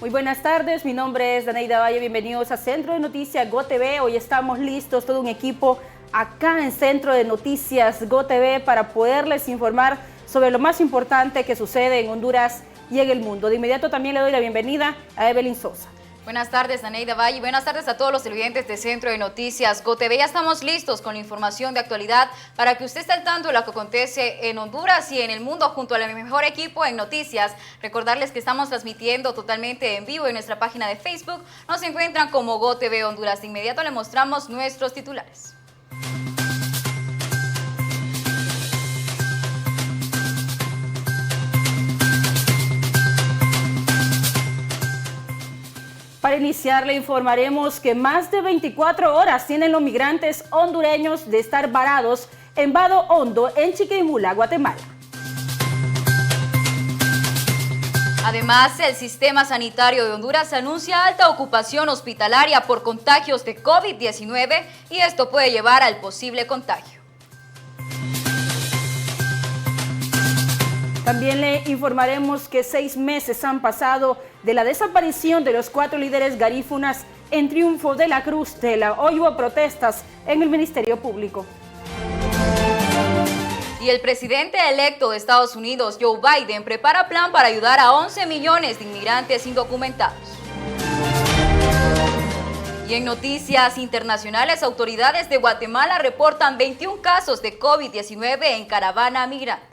Muy buenas tardes, mi nombre es Daneida Valle, bienvenidos a Centro de Noticias GoTV. Hoy estamos listos, todo un equipo acá en Centro de Noticias GoTV para poderles informar sobre lo más importante que sucede en Honduras y en el mundo. De inmediato también le doy la bienvenida a Evelyn Sosa. Buenas tardes, Daneida Valle. Buenas tardes a todos los televidentes de Centro de Noticias GoTV. Ya estamos listos con la información de actualidad para que usted esté al tanto de lo que acontece en Honduras y en el mundo junto al mejor equipo en noticias. Recordarles que estamos transmitiendo totalmente en vivo en nuestra página de Facebook. Nos encuentran como GoTV Honduras. De inmediato le mostramos nuestros titulares. Para iniciar, le informaremos que más de 24 horas tienen los migrantes hondureños de estar varados en Vado Hondo, en Chiquimula, Guatemala. Además, el sistema sanitario de Honduras anuncia alta ocupación hospitalaria por contagios de COVID-19 y esto puede llevar al posible contagio. También le informaremos que 6 meses han pasado de la desaparición de los 4 líderes garífunas en Triunfo de la Cruz de la Hoy hubo protestas en el Ministerio Público. Y el presidente electo de Estados Unidos, Joe Biden, prepara plan para ayudar a 11 millones de inmigrantes indocumentados. Y en noticias internacionales, autoridades de Guatemala reportan 21 casos de COVID-19 en caravana migrante.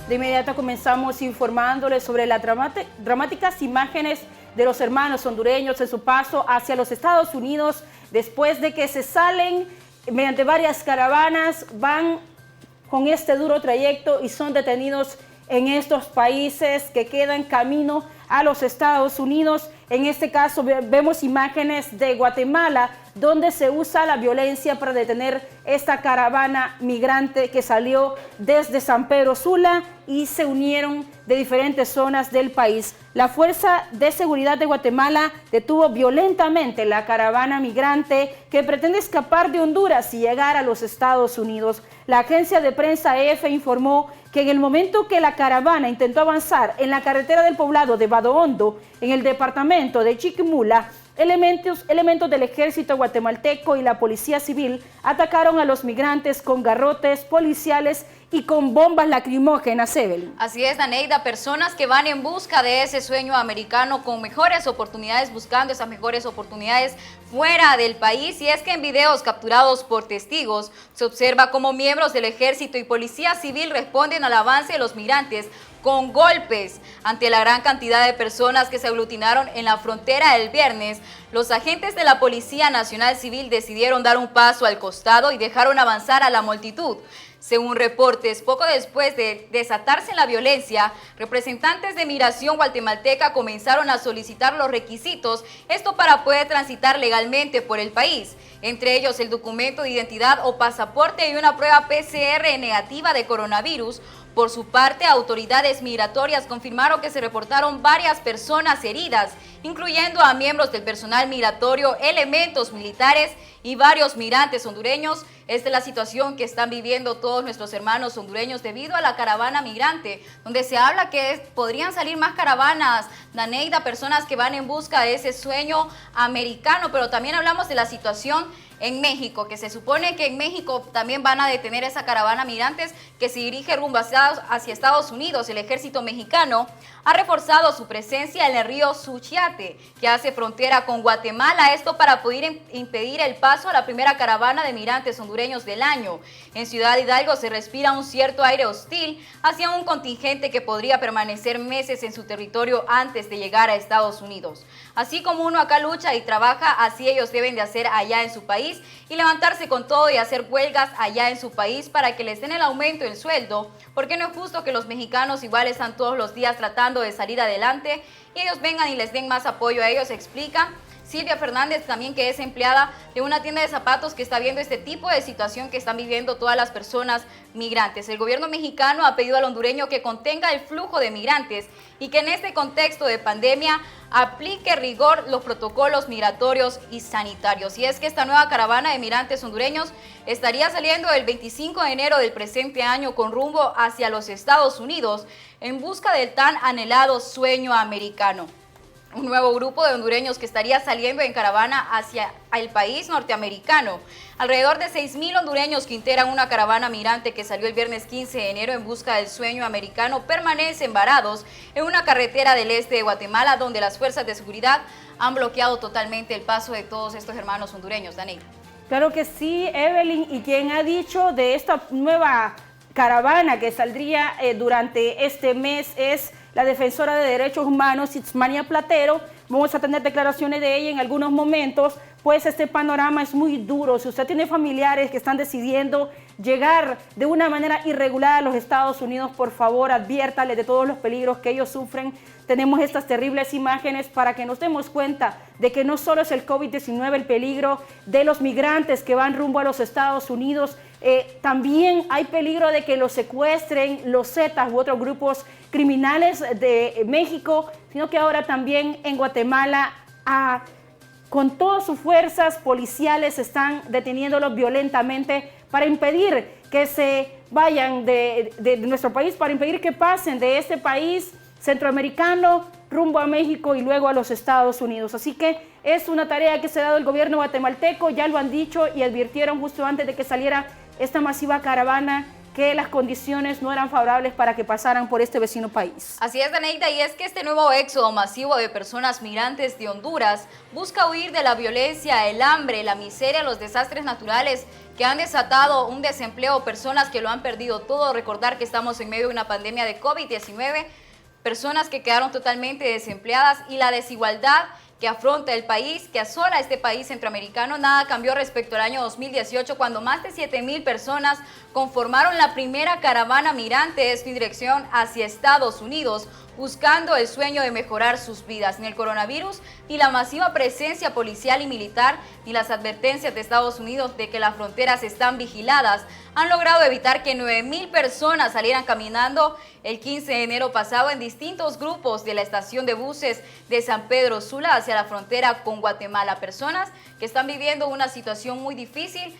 De inmediato comenzamos informándoles sobre las dramáticas imágenes de los hermanos hondureños en su paso hacia los Estados Unidos después de que se salen mediante varias caravanas, van con este duro trayecto y son detenidos en estos países que quedan camino a los Estados Unidos. En este caso vemos imágenes de Guatemala donde se usa la violencia para detener esta caravana migrante que salió desde San Pedro Sula y se unieron de diferentes zonas del país. La Fuerza de Seguridad de Guatemala detuvo violentamente la caravana migrante que pretende escapar de Honduras y llegar a los Estados Unidos. La agencia de prensa EFE informó que en el momento que la caravana intentó avanzar en la carretera del poblado de Vado Hondo, en el departamento de Chiquimula, elementos del ejército guatemalteco y la policía civil atacaron a los migrantes con garrotes policiales y con bombas lacrimógenas, Evelyn. Así es, Daneida, personas que van en busca de ese sueño americano con mejores oportunidades, buscando esas mejores oportunidades fuera del país. Y es que en videos capturados por testigos se observa cómo miembros del ejército y policía civil responden al avance de los migrantes con golpes. Ante la gran cantidad de personas que se aglutinaron en la frontera el viernes, los agentes de la Policía Nacional Civil decidieron dar un paso al costado y dejaron avanzar a la multitud. Según reportes, poco después de desatarse la violencia, representantes de migración guatemalteca comenzaron a solicitar los requisitos, esto para poder transitar legalmente por el país, entre ellos el documento de identidad o pasaporte y una prueba PCR negativa de coronavirus. Por su parte, autoridades migratorias confirmaron que se reportaron varias personas heridas, incluyendo a miembros del personal migratorio, elementos militares y varios migrantes hondureños. Esta es la situación que están viviendo todos nuestros hermanos hondureños debido a la caravana migrante, donde se habla que podrían salir más caravanas, Daneida, personas que van en busca de ese sueño americano, pero también hablamos de la situación en México, que se supone que en México también van a detener esa caravana migrantes que se dirige rumbo hacia Estados Unidos. El ejército mexicano ha reforzado su presencia en el río Suchiate, que hace frontera con Guatemala, esto para poder impedir el paso a la primera caravana de migrantes hondureños del año. En Ciudad Hidalgo se respira un cierto aire hostil hacia un contingente que podría permanecer meses en su territorio antes de llegar a Estados Unidos. Así como uno acá lucha y trabaja, así ellos deben de hacer allá en su país y levantarse con todo y hacer huelgas allá en su país para que les den el aumento del sueldo, porque no es justo que los mexicanos igual están todos los días tratando de salir adelante y ellos vengan y les den más apoyo a ellos, explica. Silvia Fernández, también que es empleada de una tienda de zapatos que está viendo este tipo de situación que están viviendo todas las personas migrantes. El gobierno mexicano ha pedido al hondureño que contenga el flujo de migrantes y que en este contexto de pandemia aplique rigor los protocolos migratorios y sanitarios. Y es que esta nueva caravana de migrantes hondureños estaría saliendo el 25 de enero del presente año con rumbo hacia los Estados Unidos en busca del tan anhelado sueño americano. Un nuevo grupo de hondureños que estaría saliendo en caravana hacia el país norteamericano. Alrededor de 6.000 hondureños que integran una caravana migrante que salió el viernes 15 de enero en busca del sueño americano permanecen varados en una carretera del este de Guatemala, donde las fuerzas de seguridad han bloqueado totalmente el paso de todos estos hermanos hondureños. Dani. Claro que sí, Evelyn, y quien ha dicho de esta nueva caravana que saldría durante este mes es la defensora de derechos humanos, Itzmania Platero. Vamos a tener declaraciones de ella en algunos momentos, pues este panorama es muy duro. Si usted tiene familiares que están decidiendo llegar de una manera irregular a los Estados Unidos, por favor, adviértale de todos los peligros que ellos sufren. Tenemos estas terribles imágenes para que nos demos cuenta de que no solo es el COVID-19 el peligro de los migrantes que van rumbo a los Estados Unidos, también hay peligro de que los secuestren los Zetas u otros grupos criminales de México, sino que ahora también en Guatemala, con todas sus fuerzas policiales, están deteniéndolos violentamente para impedir que se vayan de nuestro país, para impedir que pasen de este país centroamericano rumbo a México y luego a los Estados Unidos. Así que es una tarea que se ha dado el gobierno guatemalteco, ya lo han dicho y advirtieron justo antes de que saliera esta masiva caravana que las condiciones no eran favorables para que pasaran por este vecino país. Así es, Daneida, y es que este nuevo éxodo masivo de personas migrantes de Honduras busca huir de la violencia, el hambre, la miseria, los desastres naturales que han desatado un desempleo, personas que lo han perdido todo. Recordar que estamos en medio de una pandemia de COVID-19, personas que quedaron totalmente desempleadas y la desigualdad que afronta el país, que asola este país centroamericano. Nada cambió respecto al año 2018, cuando más de 7.000 personas conformaron la primera caravana migrante en dirección hacia Estados Unidos, buscando el sueño de mejorar sus vidas. Ni el coronavirus, ni la masiva presencia policial y militar, ni las advertencias de Estados Unidos de que las fronteras están vigiladas, han logrado evitar que 9.000 personas salieran caminando el 15 de enero pasado en distintos grupos de la estación de buses de San Pedro Sula hacia la frontera con Guatemala. Personas que están viviendo una situación muy difícil,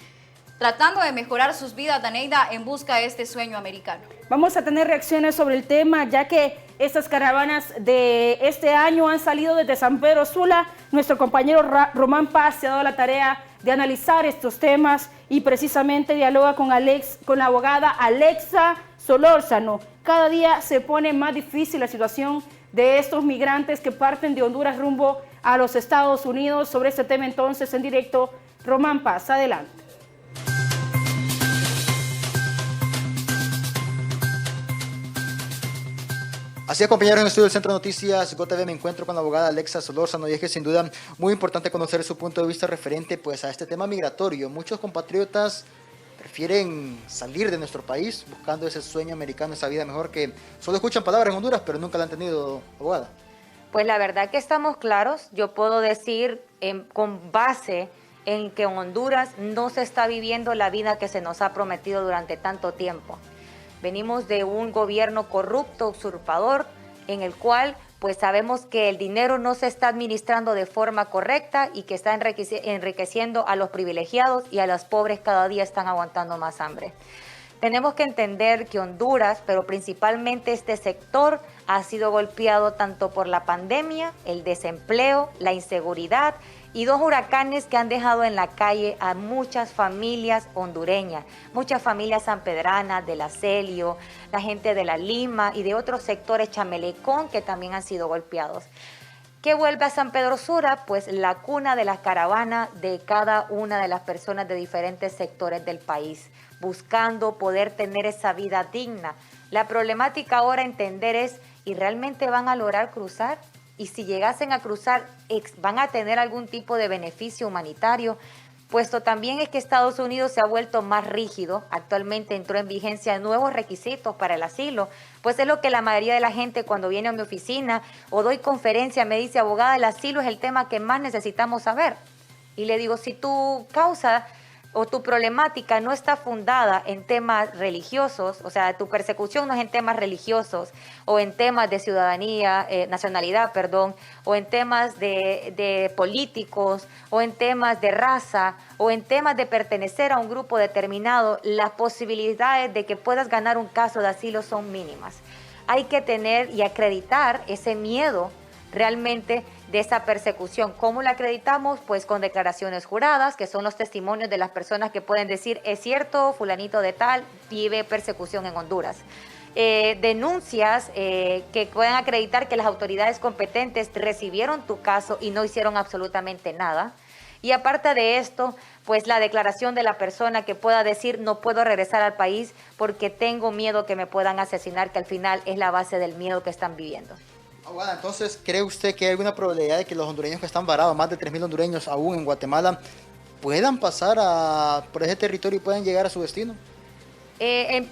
tratando de mejorar sus vidas, Daneida, en busca de este sueño americano. Vamos a tener reacciones sobre el tema, ya que estas caravanas de este año han salido desde San Pedro Sula. Nuestro compañero Román Paz se ha dado la tarea de analizar estos temas y precisamente dialoga con la abogada Alexa Solórzano. Cada día se pone más difícil la situación de estos migrantes que parten de Honduras rumbo a los Estados Unidos. Sobre este tema entonces en directo, Román Paz, adelante. Así es, compañeros, en el estudio del Centro de Noticias GOTV me encuentro con la abogada Alexa Solórzano y es que sin duda muy importante conocer su punto de vista referente pues a este tema migratorio. Muchos compatriotas prefieren salir de nuestro país buscando ese sueño americano, esa vida mejor, que solo escuchan palabras en Honduras pero nunca la han tenido, abogada. Pues la verdad que estamos claros. Yo puedo decir con base en que en Honduras no se está viviendo la vida que se nos ha prometido durante tanto tiempo. Venimos de un gobierno corrupto, usurpador, en el cual pues sabemos que el dinero no se está administrando de forma correcta y que está enriqueciendo a los privilegiados, y a los pobres cada día están aguantando más hambre. Tenemos que entender que Honduras, pero principalmente este sector, ha sido golpeado tanto por la pandemia, el desempleo, la inseguridad y 2 huracanes que han dejado en la calle a muchas familias hondureñas, muchas familias sanpedranas, de la Celio, la gente de la Lima y de otros sectores, Chamelecón, que también han sido golpeados. ¿Qué vuelve a San Pedro Sula? Pues la cuna de las caravanas de cada una de las personas de diferentes sectores del país, buscando poder tener esa vida digna. La problemática ahora entender es, ¿y realmente van a lograr cruzar? Y si llegasen a cruzar, ¿van a tener algún tipo de beneficio humanitario? puesto también es que Estados Unidos se ha vuelto más rígido. Actualmente entró en vigencia nuevos requisitos para el asilo. Pues es lo que la mayoría de la gente cuando viene a mi oficina o doy conferencia me dice: abogada, el asilo es el tema que más necesitamos saber. Y le digo, si tu causa o tu problemática no está fundada en temas religiosos, o sea, tu persecución no es en temas religiosos o en temas de ciudadanía, nacionalidad, perdón, o en temas de políticos o en temas de raza o en temas de pertenecer a un grupo determinado, las posibilidades de que puedas ganar un caso de asilo son mínimas. Hay que tener y acreditar ese miedo realmente de esa persecución. ¿Cómo la acreditamos? Pues con declaraciones juradas, que son los testimonios de las personas que pueden decir: es cierto, fulanito de tal vive persecución en Honduras. Denuncias que puedan acreditar que las autoridades competentes recibieron tu caso y no hicieron absolutamente nada. Y aparte de esto, pues la declaración de la persona que pueda decir: no puedo regresar al país porque tengo miedo que me puedan asesinar, que al final es la base del miedo que están viviendo. Abogada, entonces, ¿cree usted que hay alguna probabilidad de que los hondureños que están varados, más de 3.000 hondureños aún en Guatemala, puedan pasar por ese territorio y puedan llegar a su destino?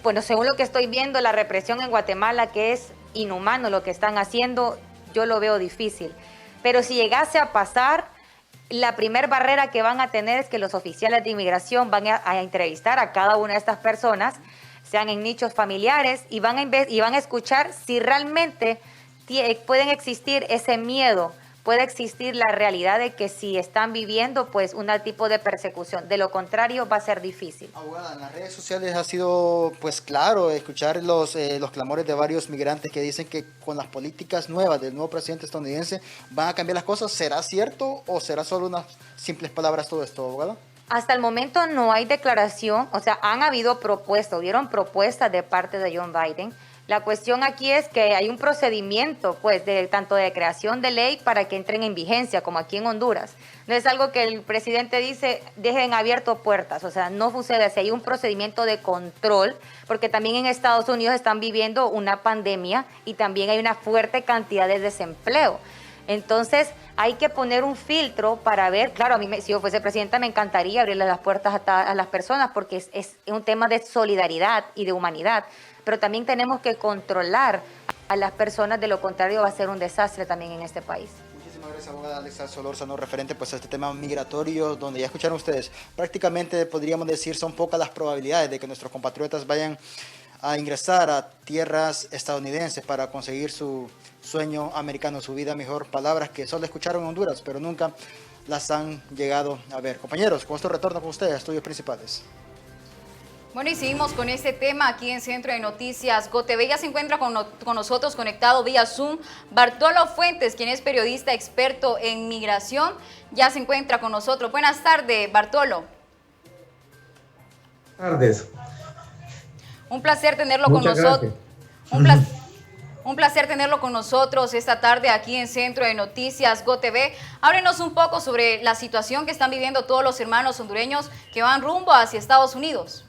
Bueno, según lo que estoy viendo, la represión en Guatemala, que es inhumano lo que están haciendo, yo lo veo difícil. Pero si llegase a pasar, la primera barrera que van a tener es que los oficiales de inmigración van a entrevistar a cada una de estas personas, sean en nichos familiares, y van a escuchar si realmente pueden existir ese miedo, puede existir la realidad de que si están viviendo pues un tipo de persecución. De lo contrario va a ser difícil. Abogada, en las redes sociales ha sido pues claro escuchar los clamores de varios migrantes que dicen que con las políticas nuevas del nuevo presidente estadounidense van a cambiar las cosas. ¿Será cierto o será solo unas simples palabras todo esto, abogada? Hasta el momento no hay declaración, o sea, hubieron propuestas de parte de John Biden. La cuestión aquí es que hay un procedimiento, pues, tanto de creación de ley para que entren en vigencia, como aquí en Honduras. No es algo que el presidente dice: dejen abiertas puertas, o sea, no sucede así. Hay un procedimiento de control, porque también en Estados Unidos están viviendo una pandemia y también hay una fuerte cantidad de desempleo. Entonces, hay que poner un filtro para ver. Claro, si yo fuese presidenta me encantaría abrirle las puertas a las personas porque es un tema de solidaridad y de humanidad. Pero también tenemos que controlar a las personas, de lo contrario va a ser un desastre también en este país. Muchísimas gracias, abogada Alexa Solórzano, referente pues a este tema migratorio, donde ya escucharon ustedes, prácticamente podríamos decir son pocas las probabilidades de que nuestros compatriotas vayan a ingresar a tierras estadounidenses para conseguir su sueño americano, su vida mejor, palabras que solo escucharon en Honduras, pero nunca las han llegado a ver. Compañeros, con esto retorno con ustedes a estudios principales. Bueno, y seguimos con este tema aquí en Centro de Noticias GOTV. Ya se encuentra con nosotros conectado vía Zoom Bartolo Fuentes, quien es periodista experto en migración. Ya se encuentra con nosotros. Buenas tardes, Bartolo. Buenas tardes. Un placer tenerlo con nosotros. Un placer tenerlo con nosotros esta tarde aquí en Centro de Noticias GOTV. Háblenos un poco sobre la situación que están viviendo todos los hermanos hondureños que van rumbo hacia Estados Unidos.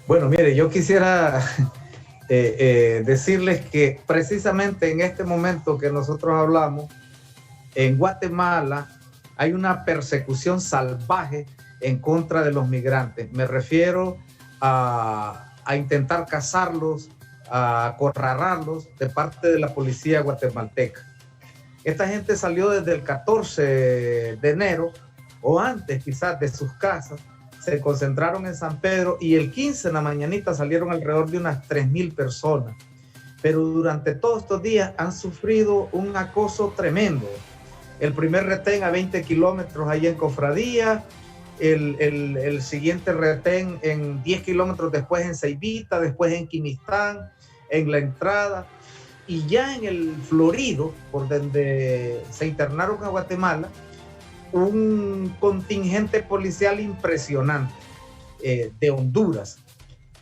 Bueno, mire, yo quisiera decirles que precisamente en este momento que nosotros hablamos, en Guatemala hay una persecución salvaje en contra de los migrantes. Me refiero a intentar cazarlos, a acorralarlos de parte de la policía guatemalteca. Esta gente salió desde el 14 de enero o antes quizás de sus casas, se concentraron en San Pedro y el 15 en la mañanita salieron alrededor de unas 3.000 personas. Pero durante todos estos días han sufrido un acoso tremendo. El primer retén a 20 kilómetros ahí en Cofradía, el siguiente retén en 10 kilómetros después en Ceibita, después en Quimistán, en la entrada. Y ya en el Florido, por donde se internaron a Guatemala, un contingente policial impresionante de Honduras.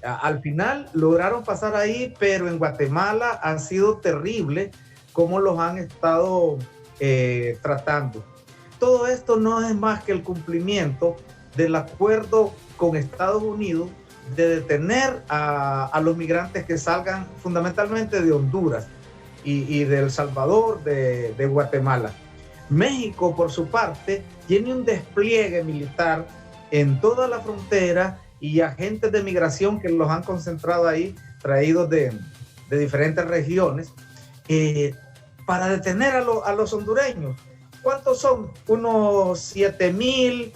Al final lograron pasar ahí, pero en Guatemala ha sido terrible cómo los han estado tratando. Todo esto no es más que el cumplimiento del acuerdo con Estados Unidos de detener a los migrantes que salgan fundamentalmente de Honduras y de El Salvador, de Guatemala. México, por su parte, tiene un despliegue militar en toda la frontera y agentes de migración que los han concentrado ahí, traídos de diferentes regiones, para detener a los hondureños. ¿Cuántos son? Unos 7,000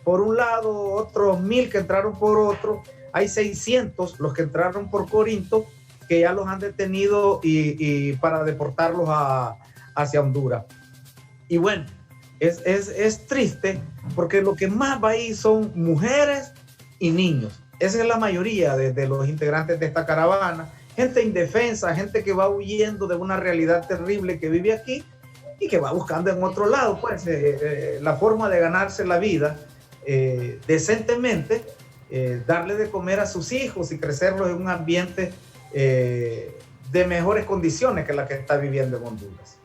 por un lado, otros 1,000 que entraron por otro. Hay 600 los que entraron por Corinto, que ya los han detenido y para deportarlos hacia Honduras. Y bueno, es triste porque lo que más va ahí son mujeres y niños. Esa es la mayoría de los integrantes de esta caravana. Gente indefensa, gente que va huyendo de una realidad terrible que vive aquí y que va buscando en otro lado, pues, la forma de ganarse la vida decentemente, darle de comer a sus hijos y crecerlos en un ambiente de mejores condiciones que la que está viviendo en Honduras.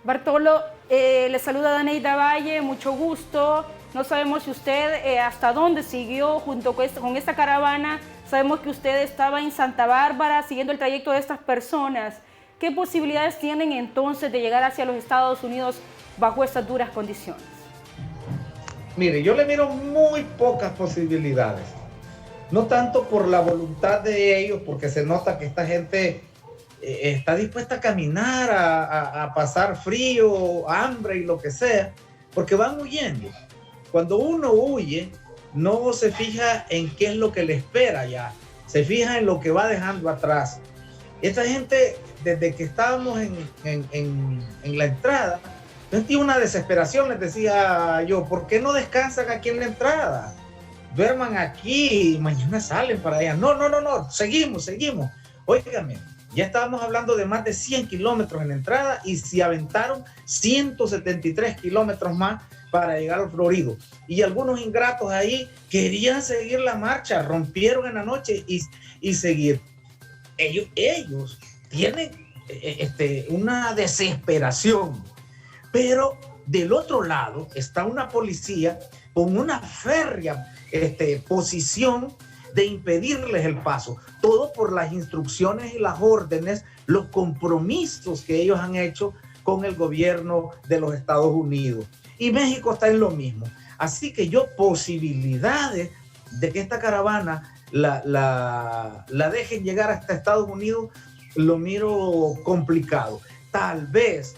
Bartolo, le saluda Daneida Valle, mucho gusto. No sabemos si usted hasta dónde siguió junto con esta caravana. Sabemos que usted estaba en Santa Bárbara siguiendo el trayecto de estas personas. ¿Qué posibilidades tienen entonces de llegar hacia los Estados Unidos bajo estas duras condiciones? Mire, yo le miro muy pocas posibilidades. No tanto por la voluntad de ellos, porque se nota que esta gente está dispuesta a caminar, a pasar frío, hambre y lo que sea, porque van huyendo. Cuando uno huye, no se fija en qué es lo que le espera ya, se fija en lo que va dejando atrás. Esta gente, desde que estábamos en la entrada, sentí una desesperación. Les decía yo, ¿por qué no descansan aquí en la entrada? Duerman aquí y mañana salen para allá. No, seguimos. Óigame, ya estábamos hablando de más de 100 kilómetros en la entrada y se aventaron 173 kilómetros más para llegar al Florido. Y algunos ingratos ahí querían seguir la marcha, rompieron en la noche y seguir. Ellos tienen una desesperación, pero del otro lado está una policía con una férrea posición de impedirles el paso, todo por las instrucciones y las órdenes, los compromisos que ellos han hecho con el gobierno de los Estados Unidos. Y México está en lo mismo. Así que yo posibilidades de que esta caravana la dejen llegar hasta Estados Unidos lo miro complicado. Tal vez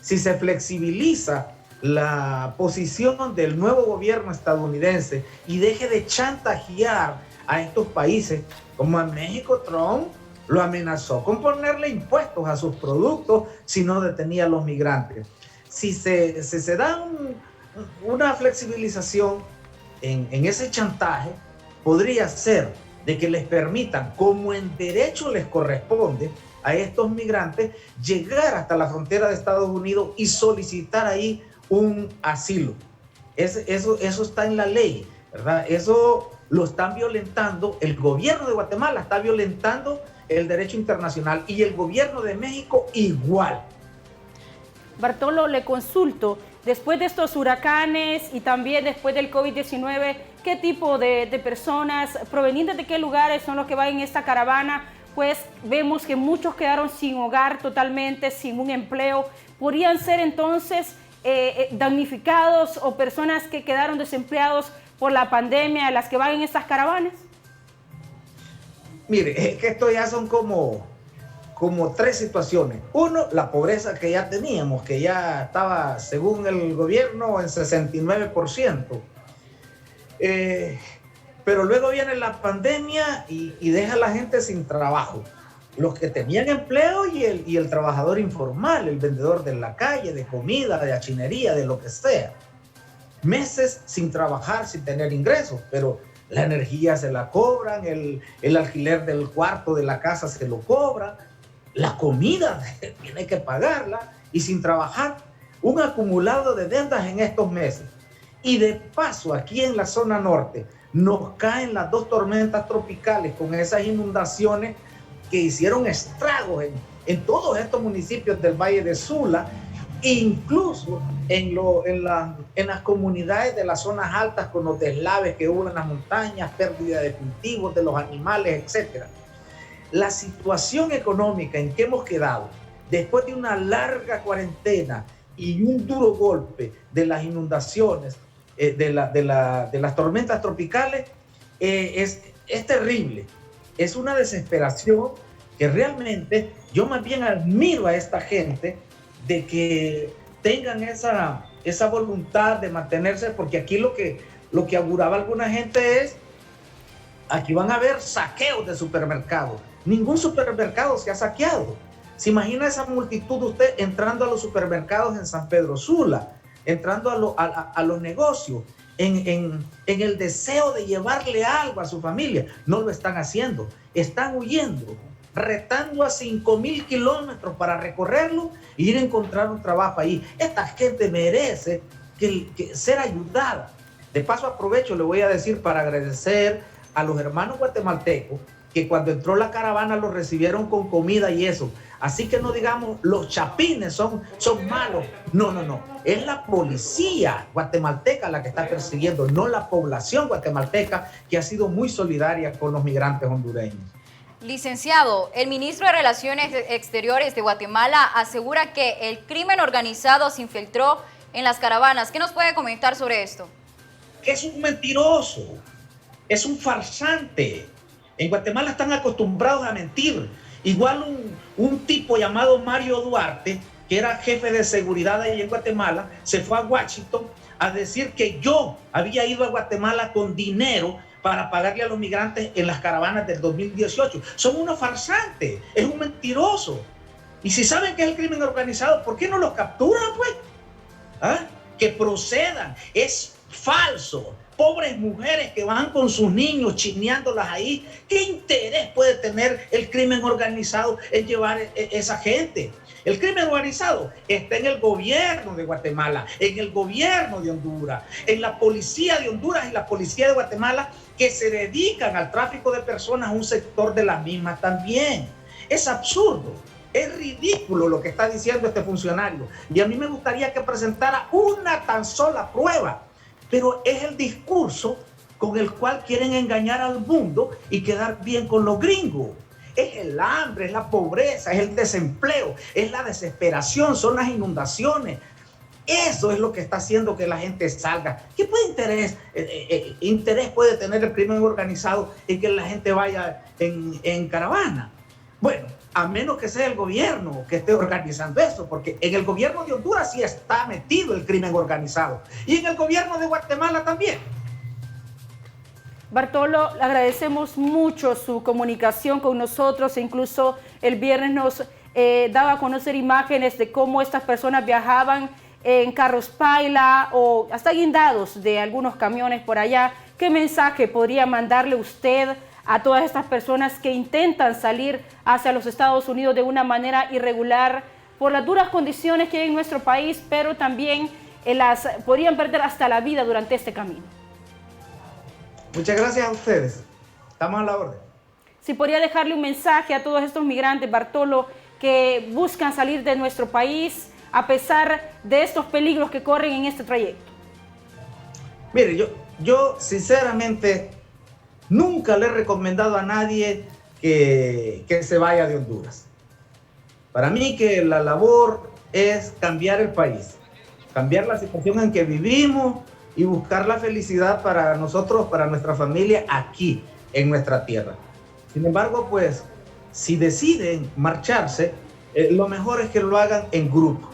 si se flexibiliza la posición del nuevo gobierno estadounidense y deje de chantajear a estos países, como a México, Trump lo amenazó con ponerle impuestos a sus productos si no detenía a los migrantes. Si se da una flexibilización en ese chantaje, podría ser de que les permitan, como en derecho les corresponde a estos migrantes, llegar hasta la frontera de Estados Unidos y solicitar ahí un asilo. Eso está en la ley, ¿verdad? Eso lo están violentando, el gobierno de Guatemala está violentando el derecho internacional y el gobierno de México igual. Bartolo, le consulto, después de estos huracanes y también después del COVID-19, ¿qué tipo de personas, provenientes de qué lugares son los que van en esta caravana? Pues vemos que muchos quedaron sin hogar totalmente, sin un empleo. ¿Podrían ser entonces damnificados o personas que quedaron desempleados por la pandemia, las que van en estas caravanas? Mire, es que esto ya son como tres situaciones. Uno, la pobreza que ya teníamos, que ya estaba, según el gobierno, en 69%. Pero luego viene la pandemia y deja a la gente sin trabajo. Los que tenían empleo y el trabajador informal, el vendedor de la calle, de comida, de hachinería, de lo que sea. Meses sin trabajar, sin tener ingresos, pero la energía se la cobran, el alquiler del cuarto de la casa se lo cobran, la comida tiene que pagarla y sin trabajar, un acumulado de deudas en estos meses. Y de paso, aquí en la zona norte, nos caen las 2 tormentas tropicales con esas inundaciones que hicieron estragos en todos estos municipios del Valle de Sula, incluso en las comunidades de las zonas altas con los deslaves que hubo en las montañas, pérdida de cultivos, de los animales, etc. La situación económica en que hemos quedado después de una larga cuarentena y un duro golpe de las inundaciones, de las tormentas tropicales, es terrible. Es una desesperación que realmente yo más bien admiro a esta gente de que tengan esa voluntad de mantenerse, porque aquí lo que auguraba alguna gente es, aquí van a haber saqueos de supermercados. Ningún supermercado se ha saqueado. ¿Se imagina esa multitud de usted entrando a los supermercados en San Pedro Sula, entrando a los negocios, en el deseo de llevarle algo a su familia? No lo están haciendo, están huyendo, retando a 5.000 kilómetros para recorrerlo e ir a encontrar un trabajo ahí. Esta gente merece que ser ayudada. De paso aprovecho, le voy a decir, para agradecer a los hermanos guatemaltecos que cuando entró la caravana los recibieron con comida y eso. Así que no digamos los chapines son malos. No. Es la policía guatemalteca la que está persiguiendo, no la población guatemalteca, que ha sido muy solidaria con los migrantes hondureños. Licenciado, el ministro de Relaciones Exteriores de Guatemala asegura que el crimen organizado se infiltró en las caravanas. ¿Qué nos puede comentar sobre esto? Que es un mentiroso, es un farsante. En Guatemala están acostumbrados a mentir. Igual un tipo llamado Mario Duarte, que era jefe de seguridad ahí en Guatemala, se fue a Washington a decir que yo había ido a Guatemala con dinero para pagarle a los migrantes en las caravanas del 2018. Son unos farsantes, es un mentiroso. Y si saben que es el crimen organizado, ¿por qué no los capturan, pues? ¿Ah? Que procedan, es falso. Pobres mujeres que van con sus niños chineándolas ahí. ¿Qué interés puede tener el crimen organizado en llevar esa gente? El crimen organizado está en el gobierno de Guatemala, en el gobierno de Honduras, en la policía de Honduras y la policía de Guatemala, que se dedican al tráfico de personas, un sector de las mismas también. Es absurdo, es ridículo lo que está diciendo este funcionario. Y a mí me gustaría que presentara una tan sola prueba. Pero es el discurso con el cual quieren engañar al mundo y quedar bien con los gringos. Es el hambre, es la pobreza, es el desempleo, es la desesperación, son las inundaciones. Eso es lo que está haciendo que la gente salga. ¿Qué interés puede tener el crimen organizado en que la gente vaya en caravana? Bueno, a menos que sea el gobierno que esté organizando eso, porque en el gobierno de Honduras sí está metido el crimen organizado y en el gobierno de Guatemala también. Bartolo, le agradecemos mucho su comunicación con nosotros, e incluso el viernes nos daba a conocer imágenes de cómo estas personas viajaban en carros paila o hasta guindados de algunos camiones por allá. ¿Qué mensaje podría mandarle usted a todas estas personas que intentan salir hacia los Estados Unidos de una manera irregular por las duras condiciones que hay en nuestro país, pero también podrían perder hasta la vida durante este camino? Muchas gracias a ustedes. Estamos a la orden. Si podría dejarle un mensaje a todos estos migrantes, Bartolo, que buscan salir de nuestro país a pesar de estos peligros que corren en este trayecto. Mire, yo sinceramente nunca le he recomendado a nadie que se vaya de Honduras. Para mí que la labor es cambiar el país, cambiar la situación en que vivimos y buscar la felicidad para nosotros, para nuestra familia aquí en nuestra tierra. Sin embargo, pues, si deciden marcharse, lo mejor es que lo hagan en grupo,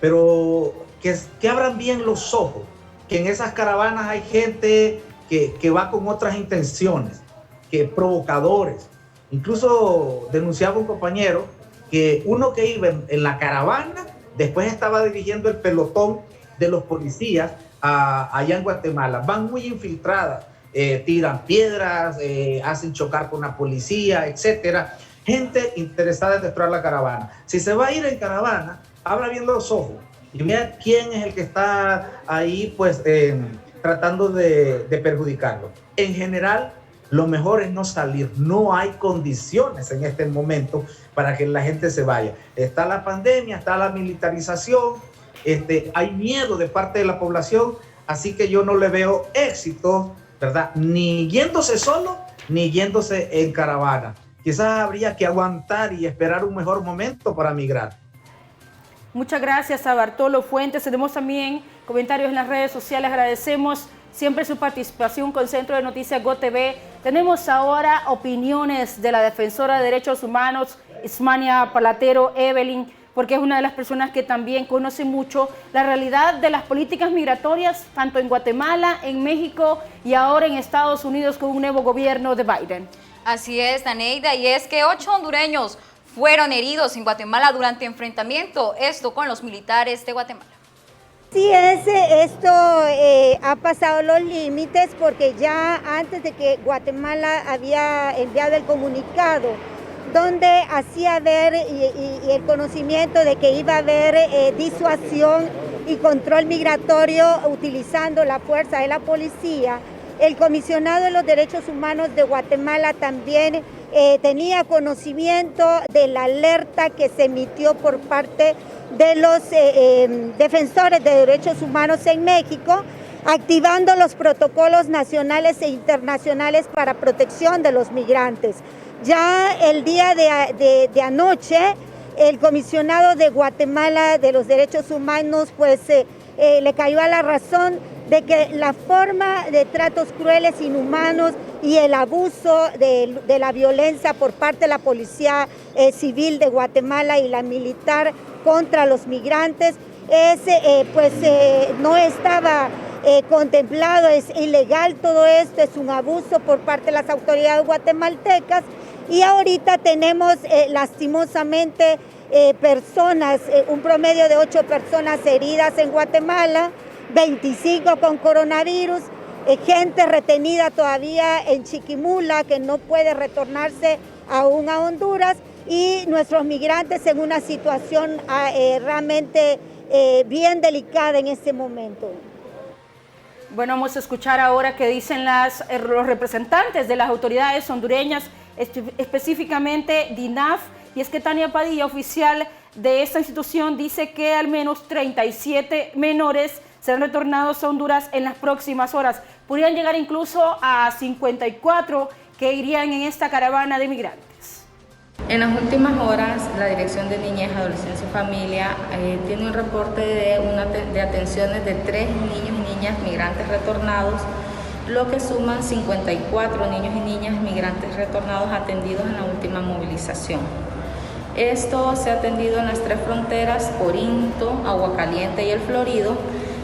pero que abran bien los ojos, que en esas caravanas hay gente que va con otras intenciones, que provocadores. Incluso denunciaba un compañero que uno que iba en la caravana, después estaba dirigiendo el pelotón de los policías allá en Guatemala. Van muy infiltradas, tiran piedras, hacen chocar con la policía, etcétera. Gente interesada en destruir la caravana. Si se va a ir en caravana, abra bien los ojos y vea quién es el que está ahí, pues, tratando de perjudicarlo. En general, lo mejor es no salir. No hay condiciones en este momento para que la gente se vaya. Está la pandemia, está la militarización, hay miedo de parte de la población, así que yo no le veo éxito, ¿verdad? Ni yéndose solo, ni yéndose en caravana. Quizás habría que aguantar y esperar un mejor momento para migrar. Muchas gracias a Bartolo Fuentes. Tenemos también comentarios en las redes sociales. Agradecemos siempre su participación con Centro de Noticias GOTV. Tenemos ahora opiniones de la defensora de derechos humanos, Ismania Palatero Evelyn, porque es una de las personas que también conoce mucho la realidad de las políticas migratorias, tanto en Guatemala, en México y ahora en Estados Unidos con un nuevo gobierno de Biden. Así es, Daneida, y es que 8 hondureños fueron heridos en Guatemala durante enfrentamiento, esto con los militares de Guatemala. Sí, esto ha pasado los límites porque ya antes de que Guatemala había enviado el comunicado donde hacía ver y el conocimiento de que iba a haber disuasión y control migratorio utilizando la fuerza de la policía. El comisionado de los derechos humanos de Guatemala también tenía conocimiento de la alerta que se emitió por parte de los defensores de derechos humanos en México, activando los protocolos nacionales e internacionales para protección de los migrantes. Ya el día de anoche, el comisionado de Guatemala de los derechos humanos pues le cayó a la razón de que la forma de tratos crueles, inhumanos y el abuso de la violencia por parte de la policía civil de Guatemala y la militar contra los migrantes no estaba contemplado, es ilegal todo esto, es un abuso por parte de las autoridades guatemaltecas. Y ahorita tenemos lastimosamente personas, un promedio de 8 personas heridas en Guatemala, 25 con coronavirus, gente retenida todavía en Chiquimula que no puede retornarse aún a Honduras y nuestros migrantes en una situación realmente bien delicada en este momento. Bueno, vamos a escuchar ahora qué dicen los representantes de las autoridades hondureñas, específicamente DINAF, y es que Tania Padilla, oficial de esta institución, dice que al menos 37 menores serán retornados a Honduras en las próximas horas. Podrían llegar incluso a 54 que irían en esta caravana de migrantes. En las últimas horas, la Dirección de Niñez, Adolescencia y Familia tiene un reporte de atenciones de 3 niños y niñas migrantes retornados, lo que suman 54 niños y niñas migrantes retornados atendidos en la última movilización. Esto se ha atendido en las 3 fronteras, Corinto, Agua Caliente y El Florido,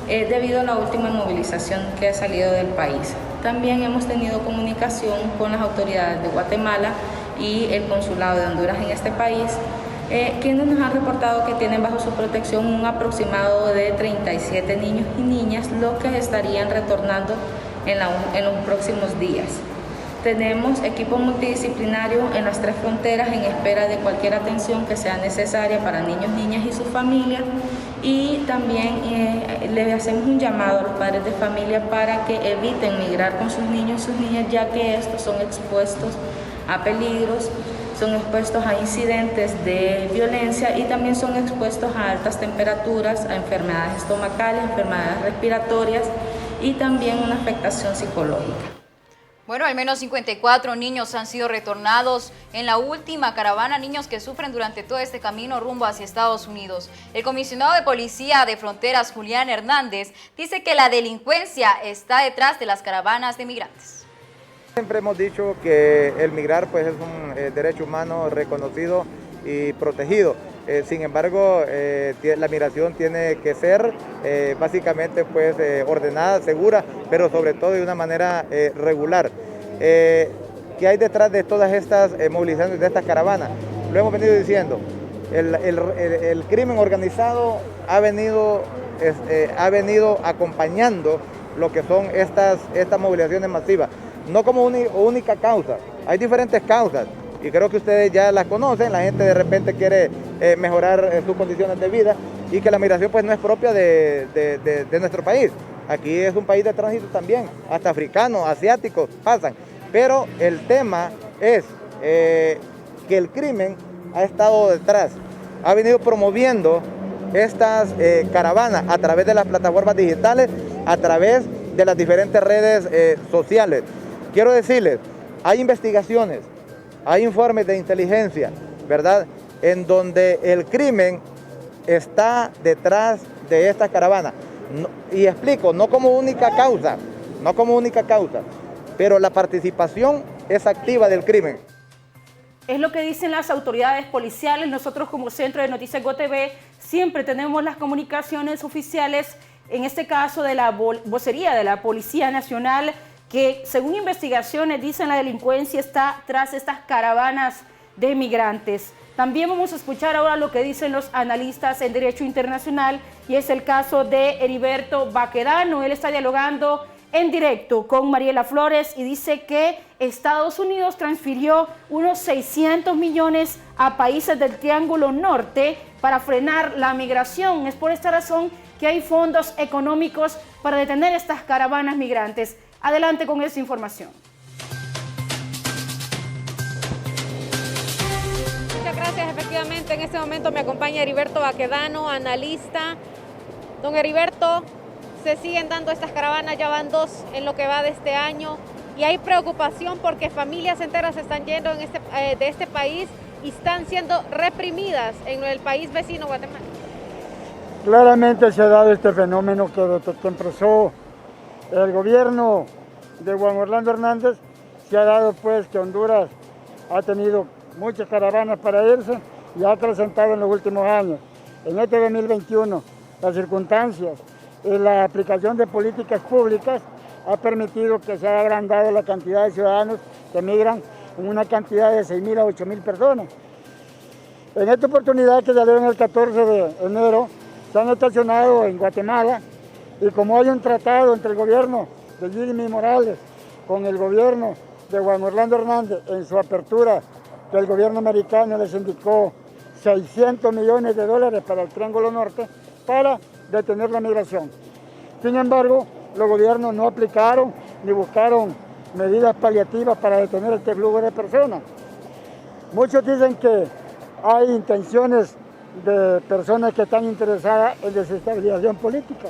debido a la última movilización que ha salido del país. También hemos tenido comunicación con las autoridades de Guatemala y el Consulado de Honduras en este país, quienes nos han reportado que tienen bajo su protección un aproximado de 37 niños y niñas, los que estarían retornando en los próximos días. Tenemos equipo multidisciplinario en las 3 fronteras en espera de cualquier atención que sea necesaria para niños, niñas y sus familias, y también le hacemos un llamado a los padres de familia para que eviten migrar con sus niños y sus niñas, ya que estos son expuestos a peligros, son expuestos a incidentes de violencia y también son expuestos a altas temperaturas, a enfermedades estomacales, enfermedades respiratorias y también una afectación psicológica. Bueno, al menos 54 niños han sido retornados en la última caravana, niños que sufren durante todo este camino rumbo hacia Estados Unidos. El comisionado de Policía de Fronteras, Julián Hernández, dice que la delincuencia está detrás de las caravanas de migrantes. Siempre hemos dicho que el migrar pues, es un derecho humano reconocido y protegido. Sin embargo, la migración tiene que ser básicamente pues, ordenada, segura, pero sobre todo de una manera regular. ¿Qué hay detrás de todas estas movilizaciones, de estas caravanas? Lo hemos venido diciendo, el crimen organizado ha venido acompañando lo que son estas movilizaciones masivas, no como única causa, hay diferentes causas. Y creo que ustedes ya las conocen, la gente de repente quiere mejorar sus condiciones de vida y que la migración pues no es propia de nuestro país. Aquí es un país de tránsito también, hasta africanos, asiáticos pasan. Pero el tema es que el crimen ha estado detrás, ha venido promoviendo estas caravanas a través de las plataformas digitales, a través de las diferentes redes sociales. Quiero decirles, hay investigaciones, hay informes de inteligencia, ¿verdad?, en donde el crimen está detrás de estas caravanas. Y explico, no como única causa, pero la participación es activa del crimen. Es lo que dicen las autoridades policiales. Nosotros como Centro de Noticias GOTV siempre tenemos las comunicaciones oficiales, en este caso de la vocería de la Policía Nacional, que según investigaciones dicen la delincuencia está tras estas caravanas de migrantes. También vamos a escuchar ahora lo que dicen los analistas en Derecho Internacional y es el caso de Heriberto Baquedano. Él está dialogando en directo con Mariela Flores y dice que Estados Unidos transfirió unos 600 millones a países del Triángulo Norte para frenar la migración. Es por esta razón que hay fondos económicos para detener estas caravanas migrantes. Adelante con esa información. Muchas gracias. Efectivamente, en este momento me acompaña Heriberto Baquedano, analista. Don Heriberto, se siguen dando estas caravanas, ya van 2 en lo que va de este año y hay preocupación porque familias enteras se están yendo de este país y están siendo reprimidas en el país vecino Guatemala. Claramente se ha dado este fenómeno que desde que empezó el gobierno de Juan Orlando Hernández, se ha dado pues que Honduras ha tenido muchas caravanas para irse y ha acrecentado en los últimos años. En este 2021, las circunstancias y la aplicación de políticas públicas ha permitido que se haya agrandado la cantidad de ciudadanos que migran en una cantidad de 6.000 a 8.000 personas. En esta oportunidad que salió en el 14 de enero, se han estacionado en Guatemala y como hay un tratado entre el gobierno de Jimmy Morales con el gobierno de Juan Orlando Hernández en su apertura, que el gobierno americano les indicó 600 millones de dólares para el Triángulo Norte para detener la migración. Sin embargo, los gobiernos no aplicaron ni buscaron medidas paliativas para detener este flujo de personas. Muchos dicen que hay intenciones de personas que están interesadas en desestabilización política,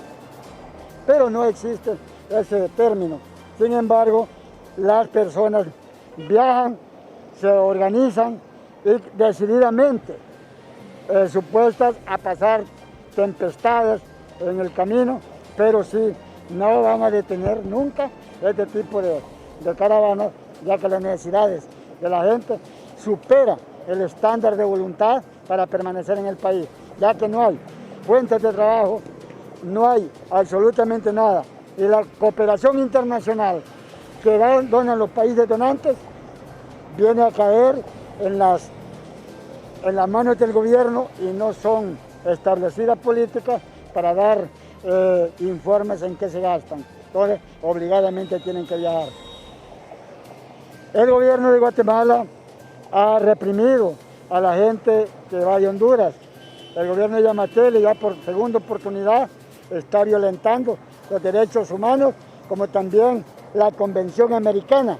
pero no existe ese término. Sin embargo, las personas viajan, se organizan y decididamente supuestas a pasar tempestades en el camino, pero sí no van a detener nunca este tipo de caravanas, ya que las necesidades de la gente supera el estándar de voluntad para permanecer en el país, ya que no hay fuentes de trabajo, no hay absolutamente nada. Y la cooperación internacional que donan los países donantes viene a caer en las manos del gobierno y no son establecidas políticas para dar informes en qué se gastan. Entonces, obligadamente tienen que viajar. El gobierno de Guatemala ha reprimido a la gente que va de Honduras. El gobierno de Yamatele ya por segunda oportunidad está violentando los derechos humanos, como también la Convención Americana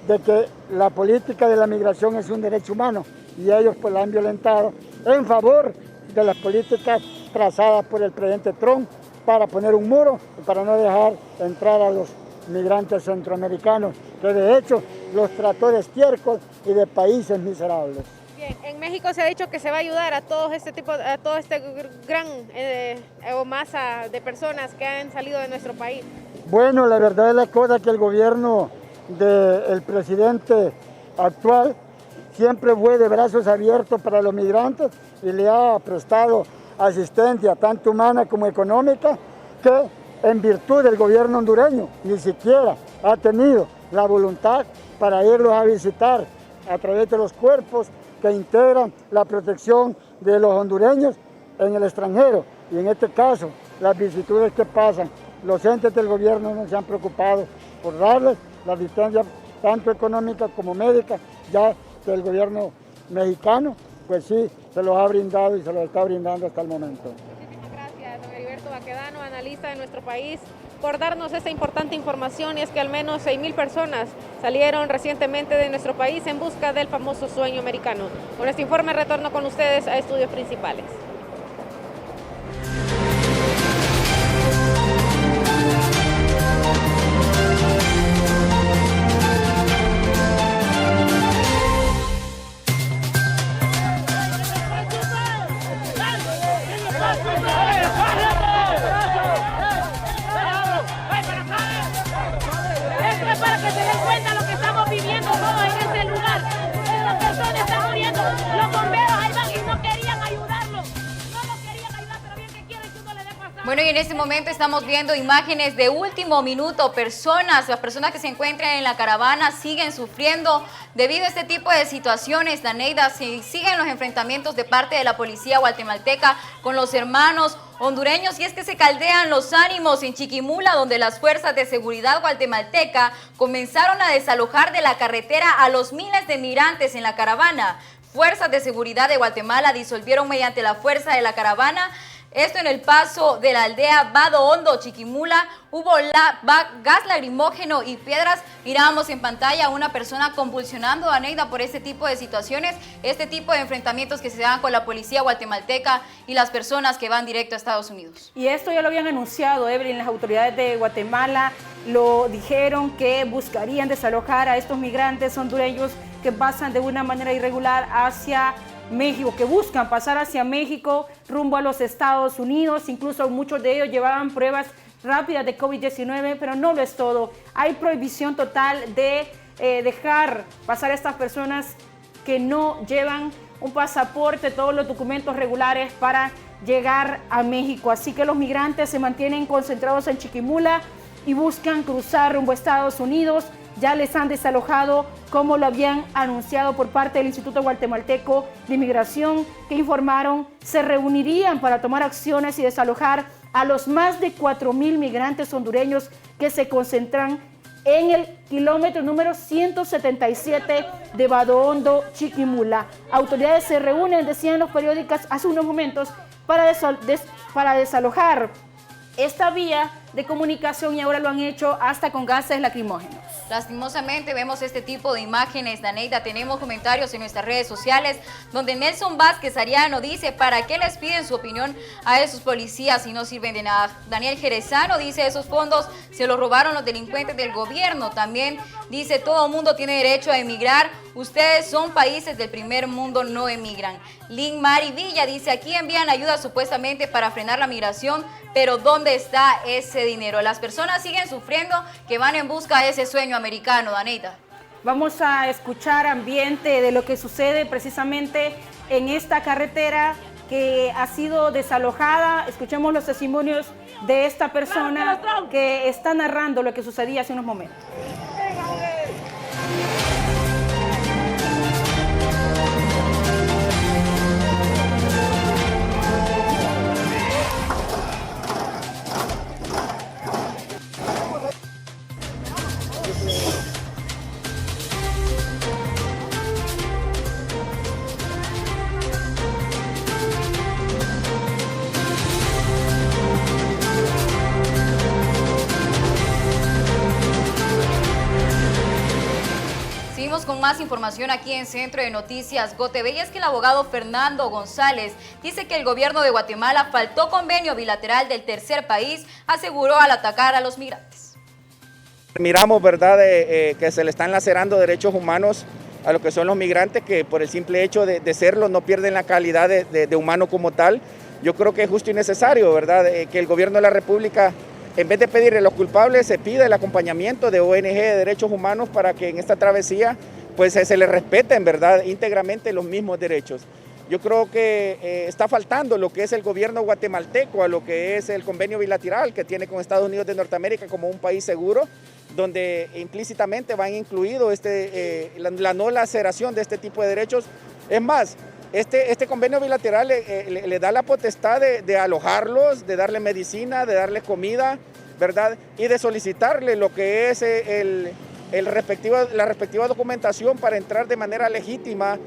de que la política de la migración es un derecho humano y ellos pues la han violentado en favor de las políticas trazadas por el presidente Trump para poner un muro y para no dejar entrar a los migrantes centroamericanos, que de hecho los trató de estiércol y de países miserables. Bien, en México se ha dicho que se va a ayudar a todo este gran masa de personas que han salido de nuestro país. Bueno, la verdad es la cosa que el gobierno del presidente actual siempre fue de brazos abiertos para los migrantes y le ha prestado asistencia tanto humana como económica, que en virtud del gobierno hondureño ni siquiera ha tenido la voluntad para irlos a visitar a través de los cuerpos que integran la protección de los hondureños en el extranjero. Y en este caso, las vicisitudes que pasan, los entes del gobierno no se han preocupado por darles la asistencia tanto económica como médica, ya que el gobierno mexicano, pues sí, se los ha brindado y se los está brindando hasta el momento. Muchísimas gracias, don Heriberto Baquedano, analista de nuestro país, por darnos esta importante información, y es que al menos 6.000 personas salieron recientemente de nuestro país en busca del famoso sueño americano. Con este informe retorno con ustedes a estudios principales. Bueno, y en este momento estamos viendo imágenes de último minuto. Las personas que se encuentran en la caravana siguen sufriendo debido a este tipo de situaciones. Daneida, siguen los enfrentamientos de parte de la policía guatemalteca con los hermanos hondureños, y es que se caldean los ánimos en Chiquimula, donde las fuerzas de seguridad guatemalteca comenzaron a desalojar de la carretera a los miles de migrantes en la caravana. Fuerzas de seguridad de Guatemala disolvieron mediante la fuerza de la caravana. Esto en el paso de la aldea Vado Hondo, Chiquimula. Hubo gas lacrimógeno y piedras. Mirábamos en pantalla a una persona convulsionando, Daneida, por este tipo de situaciones, este tipo de enfrentamientos que se dan con la policía guatemalteca y las personas que van directo a Estados Unidos. Y esto ya lo habían anunciado, Evelyn, las autoridades de Guatemala lo dijeron que buscarían desalojar a estos migrantes hondureños que pasan de una manera irregular hacia México, que buscan pasar hacia México rumbo a los Estados Unidos. Incluso muchos de ellos llevaban pruebas rápidas de COVID-19, pero no lo es todo. Hay prohibición total de dejar pasar a estas personas que no llevan un pasaporte, todos los documentos regulares para llegar a México. Así que los migrantes se mantienen concentrados en Chiquimula y buscan cruzar rumbo a Estados Unidos. Ya les han desalojado, como lo habían anunciado por parte del Instituto Guatemalteco de Inmigración, que informaron se reunirían para tomar acciones y desalojar a los más de 4,000 migrantes hondureños que se concentran en el kilómetro número 177 de Vado Hondo, Chiquimula. Autoridades se reúnen, decían los periódicos hace unos momentos, para desalojar esta vía de comunicación, y ahora lo han hecho hasta con gases lacrimógenos. Lastimosamente vemos este tipo de imágenes, Daneida. Tenemos comentarios en nuestras redes sociales donde Nelson Vázquez Ariano dice: ¿para qué les piden su opinión a esos policías si no sirven de nada? Daniel Jerezano dice: esos fondos se los robaron los delincuentes del gobierno. También dice: todo mundo tiene derecho a emigrar, ustedes son países del primer mundo, no emigran. Lynn Mari Villa dice: aquí envían ayuda supuestamente para frenar la migración, pero ¿dónde está ese dinero? Las personas siguen sufriendo, que van en busca de ese sueño americano, Daneida. Vamos a escuchar ambiente de lo que sucede precisamente en esta carretera que ha sido desalojada. Escuchemos los testimonios de esta persona que está narrando lo que sucedía hace unos momentos. Con más información aquí en Centro de Noticias GOTV, y es que el abogado Fernando González dice que el gobierno de Guatemala faltó convenio bilateral del tercer país, aseguró, al atacar a los migrantes. Miramos, ¿verdad?, que se le están lacerando derechos humanos a lo que son los migrantes, que por el simple hecho de serlo no pierden la calidad de humano como tal. Yo creo que es justo y necesario, ¿verdad?, que el gobierno de la República, en vez de pedirle a los culpables, se pida el acompañamiento de ONG de derechos humanos para que en esta travesía pues se les respeten, ¿verdad?, íntegramente los mismos derechos. Yo creo que está faltando lo que es el gobierno guatemalteco a lo que es el convenio bilateral que tiene con Estados Unidos de Norteamérica como un país seguro, donde implícitamente van incluidos la no laceración de este tipo de derechos. Es más, este convenio bilateral le da la potestad de alojarlos, de darle medicina, de darles comida, ¿verdad?, y de solicitarle lo que es la respectiva documentación para entrar de manera legítima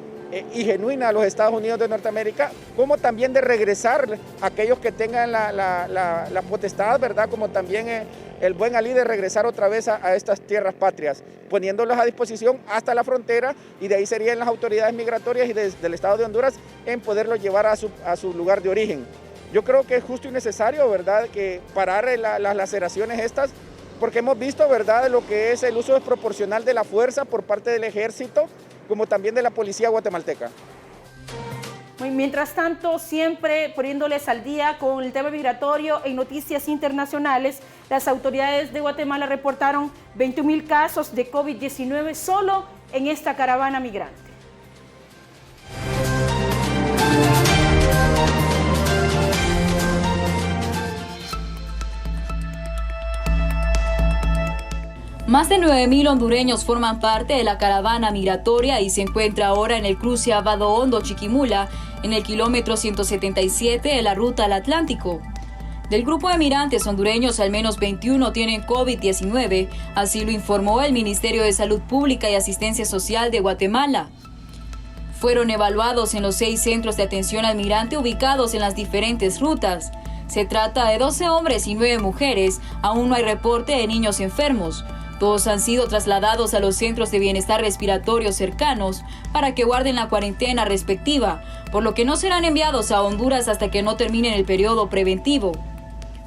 y genuina a los Estados Unidos de Norteamérica, como también de regresar a aquellos que tengan la potestad, ¿verdad?, como también el buen alí de regresar otra vez a estas tierras patrias, poniéndolos a disposición hasta la frontera, y de ahí serían las autoridades migratorias y del Estado de Honduras en poderlos llevar a su lugar de origen. Yo creo que es justo y necesario, ¿verdad?, que parar las laceraciones estas, porque hemos visto, ¿verdad?, lo que es el uso desproporcional de la fuerza por parte del ejército, como también de la policía guatemalteca. Mientras tanto, siempre poniéndoles al día con el tema migratorio en noticias internacionales, las autoridades de Guatemala reportaron 21,000 casos de COVID-19 solo en esta caravana migrante. Más de 9.000 hondureños forman parte de la caravana migratoria y se encuentra ahora en el cruce Abado Hondo-Chiquimula, en el kilómetro 177 de la ruta al Atlántico. Del grupo de migrantes hondureños, al menos 21 tienen COVID-19, así lo informó el Ministerio de Salud Pública y Asistencia Social de Guatemala. Fueron evaluados en los 6 centros de atención al migrante ubicados en las diferentes rutas. Se trata de 12 hombres y 9 mujeres. Aún no hay reporte de niños enfermos. Todos han sido trasladados a los centros de bienestar respiratorio cercanos para que guarden la cuarentena respectiva, por lo que no serán enviados a Honduras hasta que no terminen el periodo preventivo.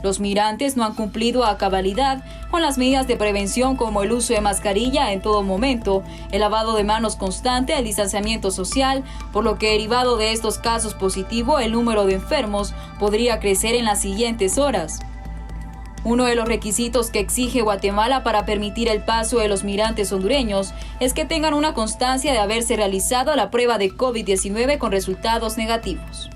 Los migrantes no han cumplido a cabalidad con las medidas de prevención como el uso de mascarilla en todo momento, el lavado de manos constante, el distanciamiento social, por lo que derivado de estos casos positivos, el número de enfermos podría crecer en las siguientes horas. Uno de los requisitos que exige Guatemala para permitir el paso de los migrantes hondureños es que tengan una constancia de haberse realizado la prueba de COVID-19 con resultados negativos.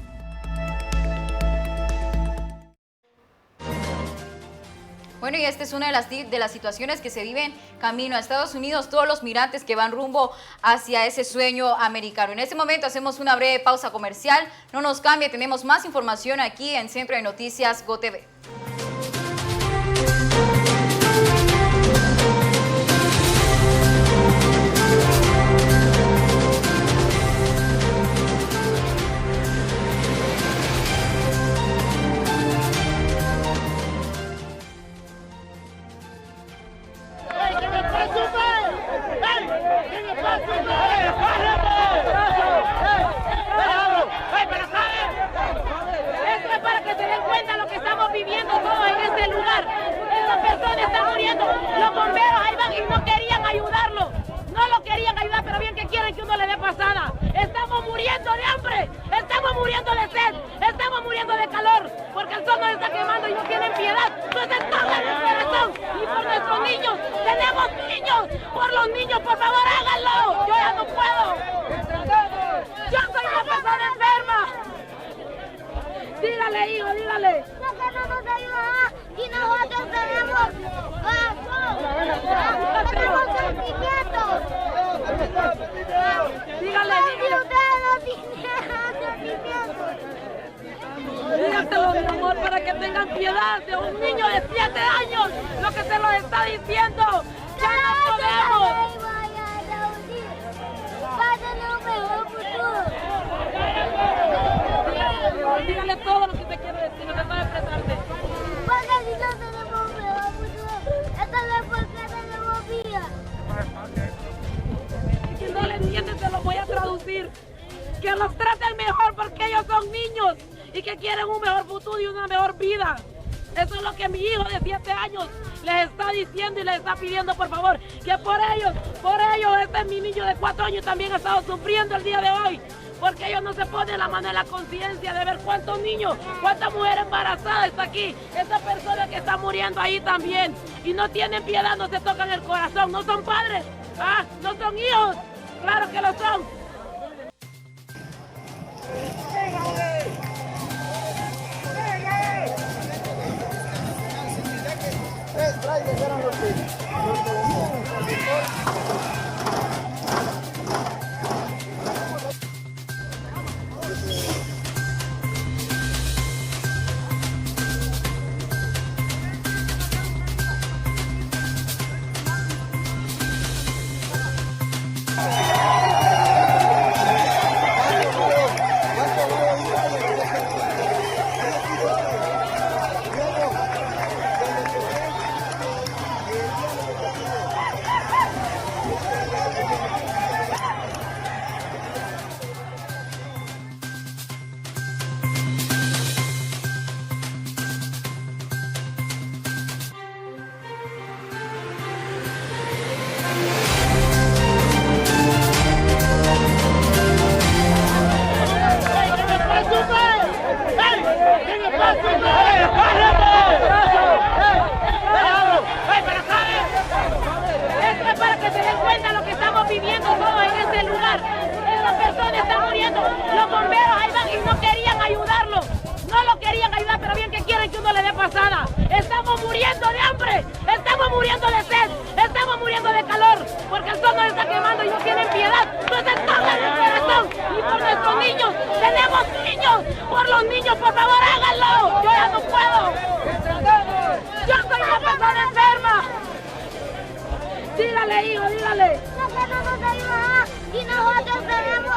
Bueno, y esta es una de las situaciones que se viven camino a Estados Unidos, todos los migrantes que van rumbo hacia ese sueño americano. En este momento hacemos una breve pausa comercial. No nos cambie, tenemos más información aquí en Centro de Noticias GoTV. Dígaselo, mi amor, para que tengan piedad de un niño de 7 años, lo que se lo está diciendo. ¡Ya no podemos! Dígale todo lo que te quiero decir, no te puedo expresarte. Porque si no tenemos un mejor futuro, esta no es porque tenemos vida. Si no le entiendes, te lo voy a traducir. Que los traten mejor porque ellos son niños y que quieren un mejor futuro y una mejor vida. Eso es lo que mi hijo de 7 años les está diciendo y les está pidiendo, por favor, que por ellos, este es mi niño de 4 años, también ha estado sufriendo el día de hoy, porque ellos no se ponen la mano en la conciencia de ver cuántos niños, cuántas mujeres embarazadas está aquí, esta persona que está muriendo ahí también, y no tienen piedad, no se tocan el corazón, no son padres, no son hijos, claro que lo son. Estamos muriendo de hambre, estamos muriendo de sed, estamos muriendo porque el sol nos está quemando y no tienen piedad. Entonces toca el corazón y por nuestros niños, tenemos niños, por los niños, por favor háganlo. Yo ya no puedo. Yo soy una persona enferma. Dígale, hijo, dígale. Y nosotros tenemos...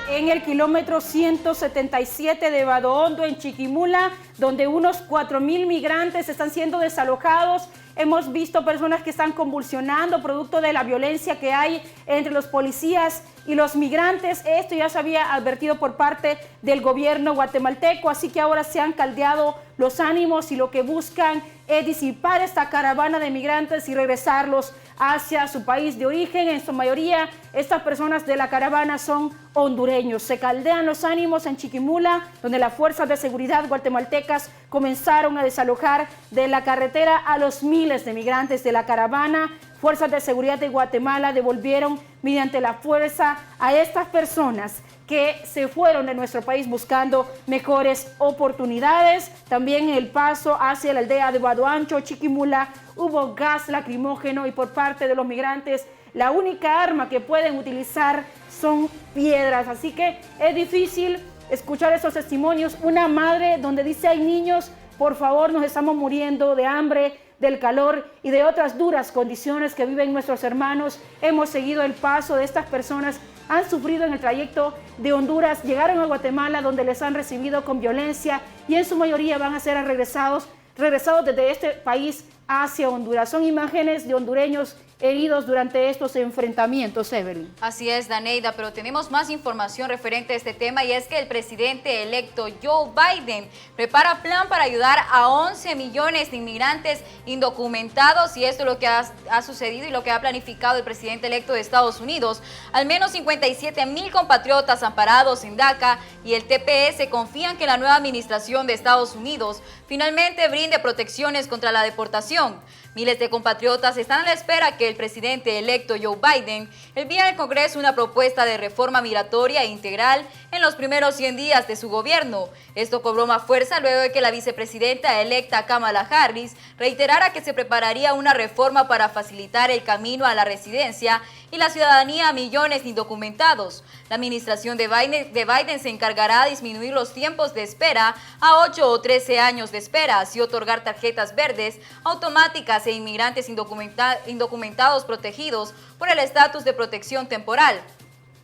En el kilómetro 177 de Vado Hondo, en Chiquimula, donde unos 4.000 migrantes están siendo desalojados. Hemos visto personas que están convulsionando producto de la violencia que hay entre los policías y los migrantes. Esto ya se había advertido por parte del gobierno guatemalteco, así que ahora se han caldeado los ánimos y lo que buscan es disipar esta caravana de migrantes y regresarlos hacia su país de origen. En su mayoría, estas personas de la caravana son hondureños. Se caldean los ánimos en Chiquimula, donde las fuerzas de seguridad guatemaltecas comenzaron a desalojar de la carretera a los miles de migrantes de la caravana. Fuerzas de seguridad de Guatemala devolvieron mediante la fuerza a estas personas que se fueron de nuestro país buscando mejores oportunidades. También en el paso hacia la aldea de Vado Ancho, Chiquimula, hubo gas lacrimógeno y por parte de los migrantes la única arma que pueden utilizar son piedras. Así que es difícil escuchar esos testimonios. Una madre donde dice: hay niños, por favor, nos estamos muriendo de hambre, del calor y de otras duras condiciones que viven nuestros hermanos. Hemos seguido el paso de estas personas, han sufrido en el trayecto de Honduras, llegaron a Guatemala donde les han recibido con violencia y en su mayoría van a ser regresados desde este país hacia Honduras. Son imágenes de hondureños heridos durante estos enfrentamientos, Evelyn. Así es, Daneida, pero tenemos más información referente a este tema y es que el presidente electo Joe Biden prepara plan para ayudar a 11 millones de inmigrantes indocumentados y esto es lo que ha sucedido y lo que ha planificado el presidente electo de Estados Unidos. Al menos 57,000 compatriotas amparados en DACA y el TPS confían que la nueva administración de Estados Unidos finalmente brinde protecciones contra la deportación. Miles de compatriotas están a la espera que el presidente electo Joe Biden envíe al Congreso una propuesta de reforma migratoria integral en los primeros 100 días de su gobierno. Esto cobró más fuerza luego de que la vicepresidenta electa Kamala Harris reiterara que se prepararía una reforma para facilitar el camino a la residencia y la ciudadanía a millones de indocumentados. La administración de Biden se encargará de disminuir los tiempos de espera a 8 o 13 años de espera, así otorgar tarjetas verdes automáticas e inmigrantes indocumentados protegidos por el estatus de protección temporal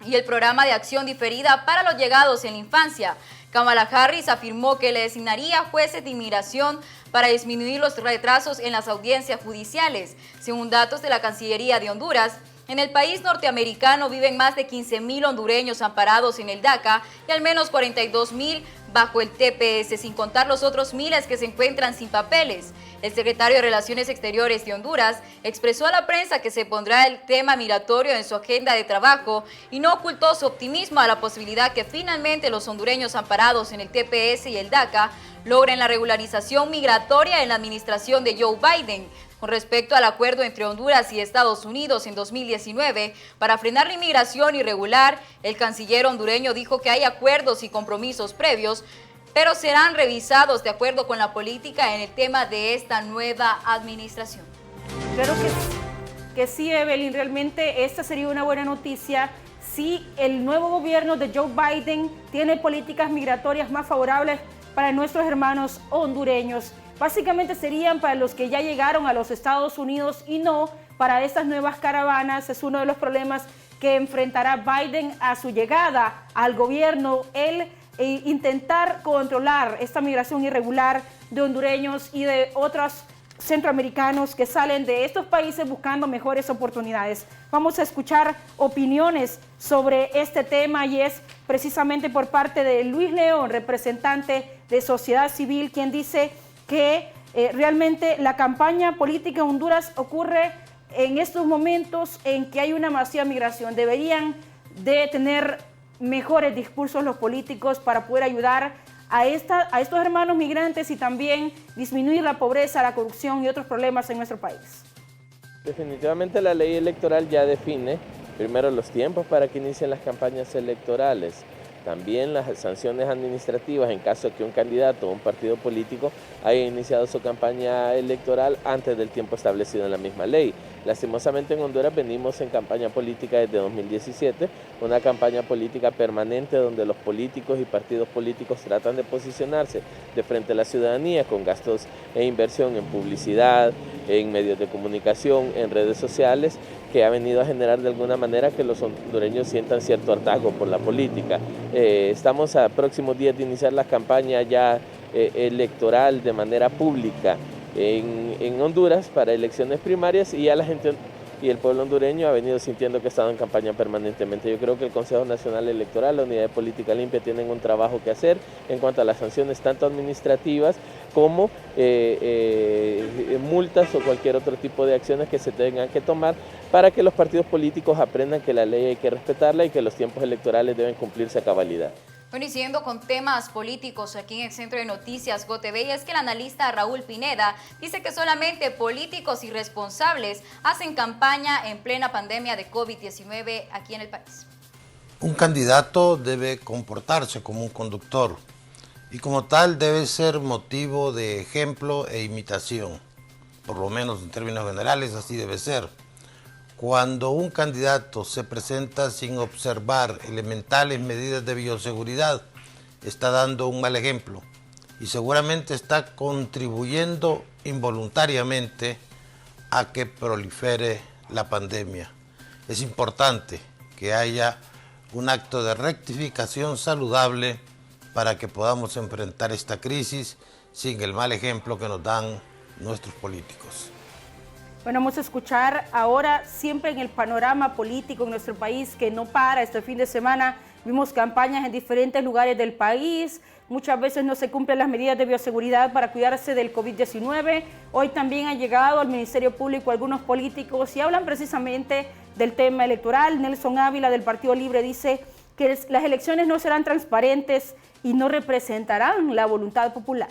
y el programa de acción diferida para los llegados en la infancia. Kamala Harris afirmó que le designaría jueces de inmigración para disminuir los retrasos en las audiencias judiciales. Según datos de la Cancillería de Honduras, en el país norteamericano viven más de 15,000 hondureños amparados en el DACA y al menos 42,000 bajo el TPS, sin contar los otros miles que se encuentran sin papeles. El secretario de Relaciones Exteriores de Honduras expresó a la prensa que se pondrá el tema migratorio en su agenda de trabajo y no ocultó su optimismo a la posibilidad que finalmente los hondureños amparados en el TPS y el DACA logren la regularización migratoria en la administración de Joe Biden. Con respecto al acuerdo entre Honduras y Estados Unidos en 2019 para frenar la inmigración irregular, el canciller hondureño dijo que hay acuerdos y compromisos previos, pero serán revisados de acuerdo con la política en el tema de esta nueva administración. Claro que sí, Evelyn, realmente esta sería una buena noticia si el nuevo gobierno de Joe Biden tiene políticas migratorias más favorables para nuestros hermanos hondureños. Básicamente serían para los que ya llegaron a los Estados Unidos y no para estas nuevas caravanas. Es uno de los problemas que enfrentará Biden a su llegada al gobierno, intentar controlar esta migración irregular de hondureños y de otros centroamericanos que salen de estos países buscando mejores oportunidades. Vamos a escuchar opiniones sobre este tema y es precisamente por parte de Luis León, representante de Sociedad Civil, quien dice que realmente la campaña política en Honduras ocurre en estos momentos en que hay una masiva migración. Deberían de tener mejores discursos los políticos para poder ayudar a estos hermanos migrantes y también disminuir la pobreza, la corrupción y otros problemas en nuestro país. Definitivamente la ley electoral ya define primero los tiempos para que inicien las campañas electorales. También las sanciones administrativas en caso de que un candidato o un partido político haya iniciado su campaña electoral antes del tiempo establecido en la misma ley. Lastimosamente en Honduras venimos en campaña política desde 2017, una campaña política permanente donde los políticos y partidos políticos tratan de posicionarse de frente a la ciudadanía con gastos e inversión en publicidad, en medios de comunicación, en redes sociales, que ha venido a generar de alguna manera que los hondureños sientan cierto hartazgo por la política. Estamos a próximos días de iniciar la campaña ya electoral de manera pública en Honduras para elecciones primarias, y ya la gente y el pueblo hondureño ha venido sintiendo que ha estado en campaña permanentemente. Yo creo que el Consejo Nacional Electoral, la Unidad de Política Limpia, tienen un trabajo que hacer en cuanto a las sanciones tanto administrativas como multas o cualquier otro tipo de acciones que se tengan que tomar para que los partidos políticos aprendan que la ley hay que respetarla y que los tiempos electorales deben cumplirse a cabalidad. Bueno, y siguiendo con temas políticos aquí en el Centro de Noticias GOTV, y es que el analista Raúl Pineda dice que solamente políticos irresponsables hacen campaña en plena pandemia de COVID-19 aquí en el país. Un candidato debe comportarse como un conductor y como tal debe ser motivo de ejemplo e imitación, por lo menos en términos generales así debe ser. Cuando un candidato se presenta sin observar elementales medidas de bioseguridad, está dando un mal ejemplo y seguramente está contribuyendo involuntariamente a que prolifere la pandemia. Es importante que haya un acto de rectificación saludable para que podamos enfrentar esta crisis sin el mal ejemplo que nos dan nuestros políticos. Bueno, vamos a escuchar ahora, siempre en el panorama político en nuestro país, que no para. Este fin de semana vimos campañas en diferentes lugares del país. Muchas veces no se cumplen las medidas de bioseguridad para cuidarse del COVID-19. Hoy también han llegado al Ministerio Público algunos políticos y hablan precisamente del tema electoral. Nelson Ávila del Partido Libre dice que las elecciones no serán transparentes y no representarán la voluntad popular.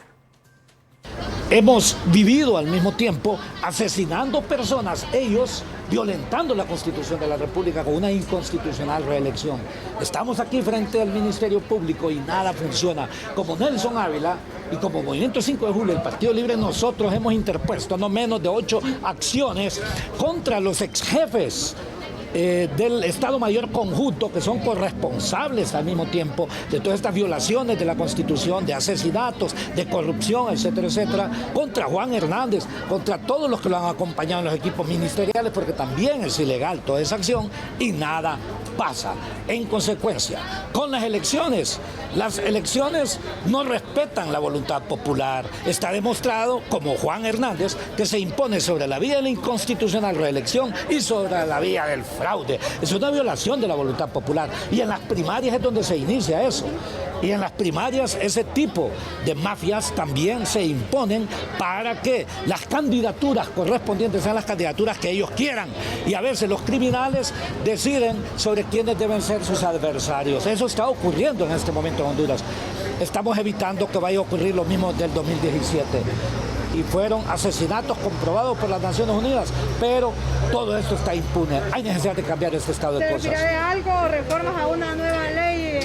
Hemos vivido al mismo tiempo asesinando personas, ellos violentando la Constitución de la República con una inconstitucional reelección. Estamos aquí frente al Ministerio Público y nada funciona. Como Nelson Ávila y como Movimiento 5 de Julio, el Partido Libre, nosotros hemos interpuesto no menos de 8 acciones contra los exjefes del Estado Mayor Conjunto, que son corresponsables al mismo tiempo de todas estas violaciones de la Constitución, de asesinatos, de corrupción, etcétera, etcétera, contra Juan Hernández, contra todos los que lo han acompañado en los equipos ministeriales, porque también es ilegal toda esa acción y nada pasa. En consecuencia, con las elecciones no respetan la voluntad popular. Está demostrado, como Juan Hernández, que se impone sobre la vía de la inconstitucional reelección y sobre la vía del fraude. Es una violación de la voluntad popular y en las primarias es donde se inicia eso. Y en las primarias ese tipo de mafias también se imponen para que las candidaturas correspondientes sean las candidaturas que ellos quieran. Y a veces los criminales deciden sobre quiénes deben ser sus adversarios. Eso está ocurriendo en este momento en Honduras. Estamos evitando que vaya a ocurrir lo mismo del 2017. Y fueron asesinatos comprobados por las Naciones Unidas, pero todo esto está impune. Hay necesidad de cambiar este estado de cosas. ¿Se refiere a algo, reformas a una nueva ley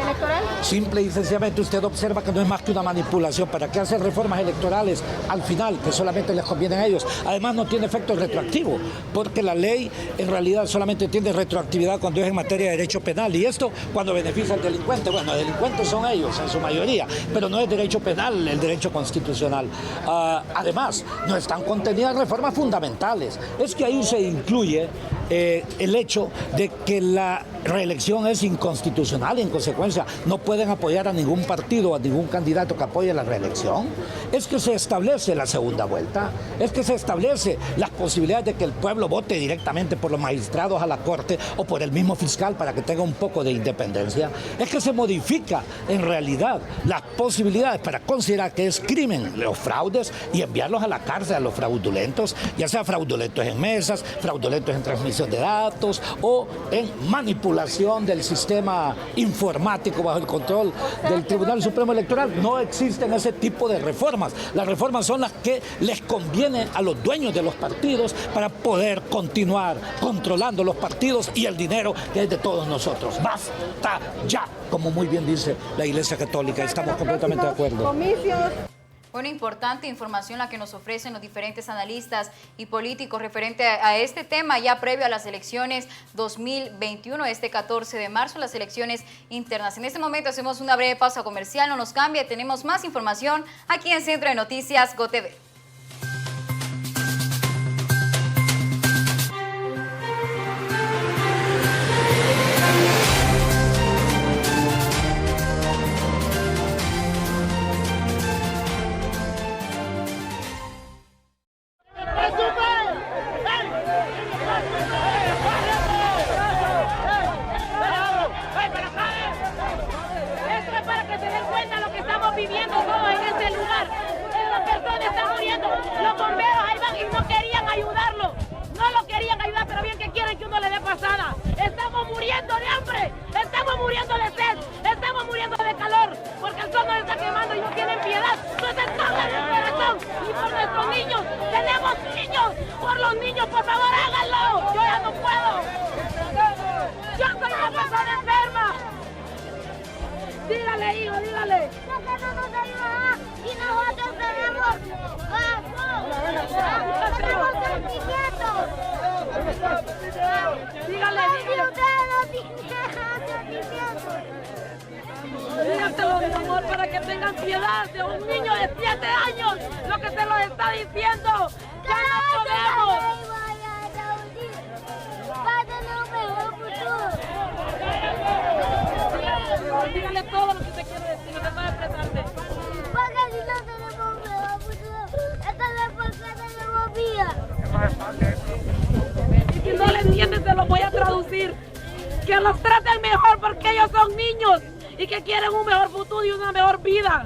electoral? Simple y sencillamente usted observa que no es más que una manipulación. ¿Para qué hacer reformas electorales al final, que solamente les convienen a ellos? Además no tiene efecto retroactivo, porque la ley en realidad solamente tiene retroactividad cuando es en materia de derecho penal. Y esto cuando beneficia al delincuente. Bueno, los delincuentes son ellos en su mayoría, pero no es derecho penal, el derecho constitucional. Además, no están contenidas reformas fundamentales. Es que ahí se incluye el hecho de que la reelección es inconstitucional y en consecuencia no pueden apoyar a ningún partido, a ningún candidato que apoye la reelección. Es que se establece la segunda vuelta, es que se establece las posibilidades de que el pueblo vote directamente por los magistrados a la corte o por el mismo fiscal para que tenga un poco de independencia. Es que se modifica en realidad las posibilidades para considerar que es crimen los fraudes y enviarlos a la cárcel a los fraudulentos, ya sea fraudulentos en mesas, fraudulentos en transmisión de datos o en manipulación del sistema informático bajo el control del Tribunal Supremo Electoral. No existen ese tipo de reformas. Las reformas son las que les conviene a los dueños de los partidos para poder continuar controlando los partidos y el dinero que es de todos nosotros. ¡Basta ya! Como muy bien dice la Iglesia Católica, estamos completamente de acuerdo. Bueno, importante información la que nos ofrecen los diferentes analistas y políticos referente a este tema ya previo a las elecciones 2021, este 14 de marzo, las elecciones internas. En este momento hacemos una breve pausa comercial, no nos cambie, tenemos más información aquí en Centro de Noticias GoTV. Dígaselo, mi amor, para que tengan piedad de un niño de 7 años, lo que se lo está diciendo. ¡Ya no podemos! Va a tener un mejor futuro. Dígale todo lo que usted quiere decir, lo que sabe expresarte. Porque si no tenemos un mejor futuro, esta es porque tenemos vida. Y si no le entienden, se lo voy a traducir. Que los traten mejor porque ellos son niños y que quieren un mejor futuro y una mejor vida.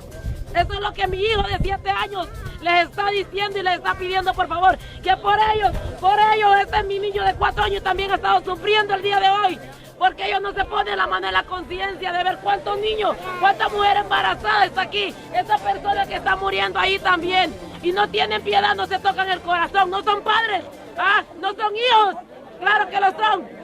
Eso es lo que mi hijo de 7 años les está diciendo y les está pidiendo, por favor, que por ellos, este es mi niño de 4 años, también ha estado sufriendo el día de hoy, porque ellos no se ponen la mano en la conciencia de ver cuántos niños, cuántas mujeres embarazadas está aquí, esa persona que está muriendo ahí también, y no tienen piedad, no se tocan el corazón, no son padres, no son hijos, claro que lo son.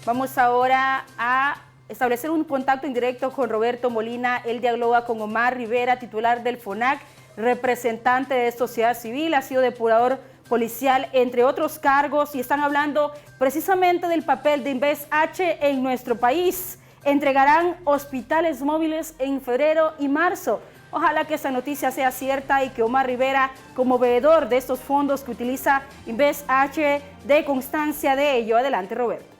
Vamos ahora a establecer un contacto indirecto con Roberto Molina. Él dialoga con Omar Rivera, titular del FONAC, representante de sociedad civil, ha sido depurador policial, entre otros cargos, y están hablando precisamente del papel de InvestH en nuestro país. Entregarán hospitales móviles en febrero y marzo. Ojalá que esta noticia sea cierta y que Omar Rivera, como veedor de estos fondos que utiliza InvestH, dé constancia de ello. Adelante, Roberto.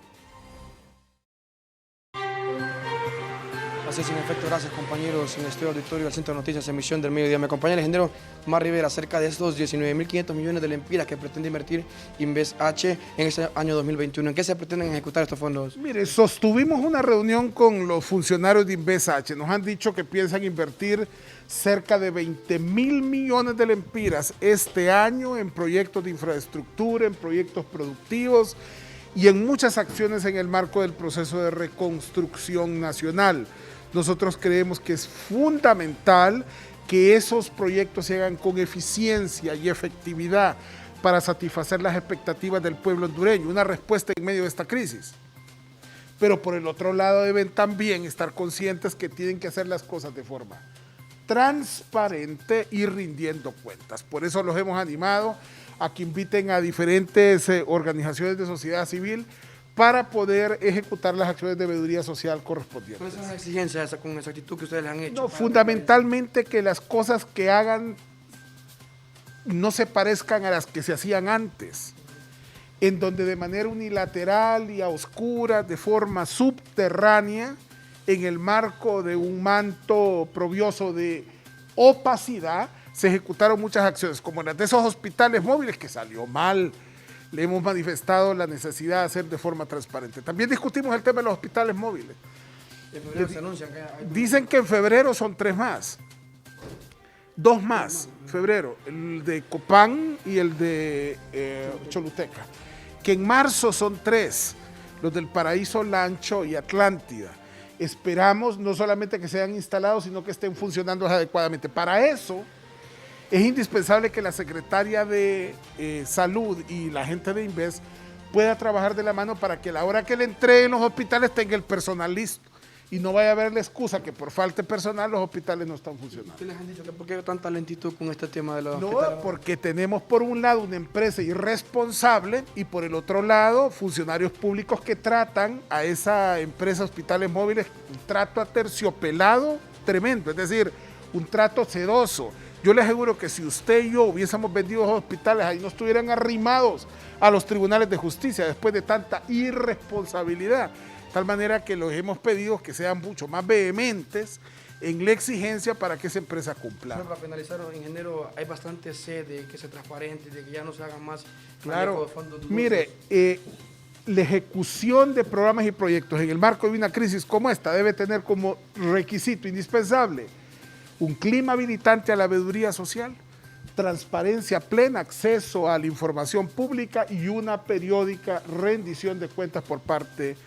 Así es, en efecto, gracias compañeros en el estudio auditorio del Centro de Noticias Emisión del Mediodía. Me acompaña el ingeniero Omar Rivera acerca de estos 19.500 millones de lempiras que pretende invertir InvestH en este año 2021. ¿En qué se pretenden ejecutar estos fondos? Mire, sostuvimos una reunión con los funcionarios de InvestH. Nos han dicho que piensan invertir cerca de 20.000 millones de lempiras este año en proyectos de infraestructura, en proyectos productivos y en muchas acciones en el marco del proceso de reconstrucción nacional. Nosotros creemos que es fundamental que esos proyectos se hagan con eficiencia y efectividad para satisfacer las expectativas del pueblo hondureño, una respuesta en medio de esta crisis. Pero por el otro lado deben también estar conscientes que tienen que hacer las cosas de forma transparente y rindiendo cuentas. Por eso los hemos animado a que inviten a diferentes organizaciones de sociedad civil para poder ejecutar las acciones de veeduría social correspondientes. ¿Cuáles son las exigencias con esa actitud que ustedes le han hecho? No, fundamentalmente que las cosas que hagan no se parezcan a las que se hacían antes, en donde de manera unilateral y a oscuras, de forma subterránea, en el marco de un manto probioso de opacidad, se ejecutaron muchas acciones, como las de esos hospitales móviles, que salió mal. Le hemos manifestado la necesidad de hacer de forma transparente. También discutimos el tema de los hospitales móviles. En febrero se anuncian que Dicen que en febrero son 3 más. 2 más, febrero, el de Copán y el de Choluteca. Que en marzo son 3, los del Paraíso Lancho y Atlántida. Esperamos no solamente que sean instalados, sino que estén funcionando adecuadamente. Para eso es indispensable que la secretaria de Salud y la gente de Inves pueda trabajar de la mano para que a la hora que le entreguen los hospitales tenga el personal listo. Y no vaya a haber la excusa que por falta de personal los hospitales no están funcionando. ¿Qué les han dicho? ¿Por qué tanta lentitud con este tema de los No, hospitales? porque tenemos por un lado una empresa irresponsable y por el otro lado funcionarios públicos que tratan a esa empresa Hospitales Móviles un trato aterciopelado tremendo, es decir, un trato sedoso. Yo les aseguro que si usted y yo hubiésemos vendido esos hospitales, ahí no estuvieran arrimados a los tribunales de justicia después de tanta irresponsabilidad. De tal manera que los hemos pedido que sean mucho más vehementes en la exigencia para que esa empresa cumpla. Para finalizar, ingeniero, hay bastante sed de que sea transparente, de que ya no se haga más Claro, manejo de fondos dudosos. mire, la ejecución de programas y proyectos en el marco de una crisis como esta debe tener como requisito indispensable un clima habilitante a la veeduría social, transparencia plena, acceso a la información pública y una periódica rendición de cuentas por parte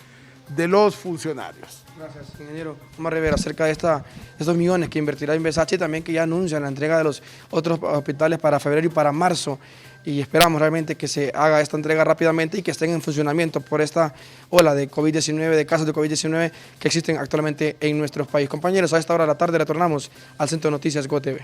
de los funcionarios. Gracias, ingeniero Omar Rivera, acerca de estos millones que invertirá Invesache, también que ya anuncian la entrega de los otros hospitales para febrero y para marzo, y esperamos realmente que se haga esta entrega rápidamente y que estén en funcionamiento por esta ola de COVID-19, de casos de COVID-19 que existen actualmente en nuestro país. Compañeros, a esta hora de la tarde retornamos al Centro de Noticias GOTV.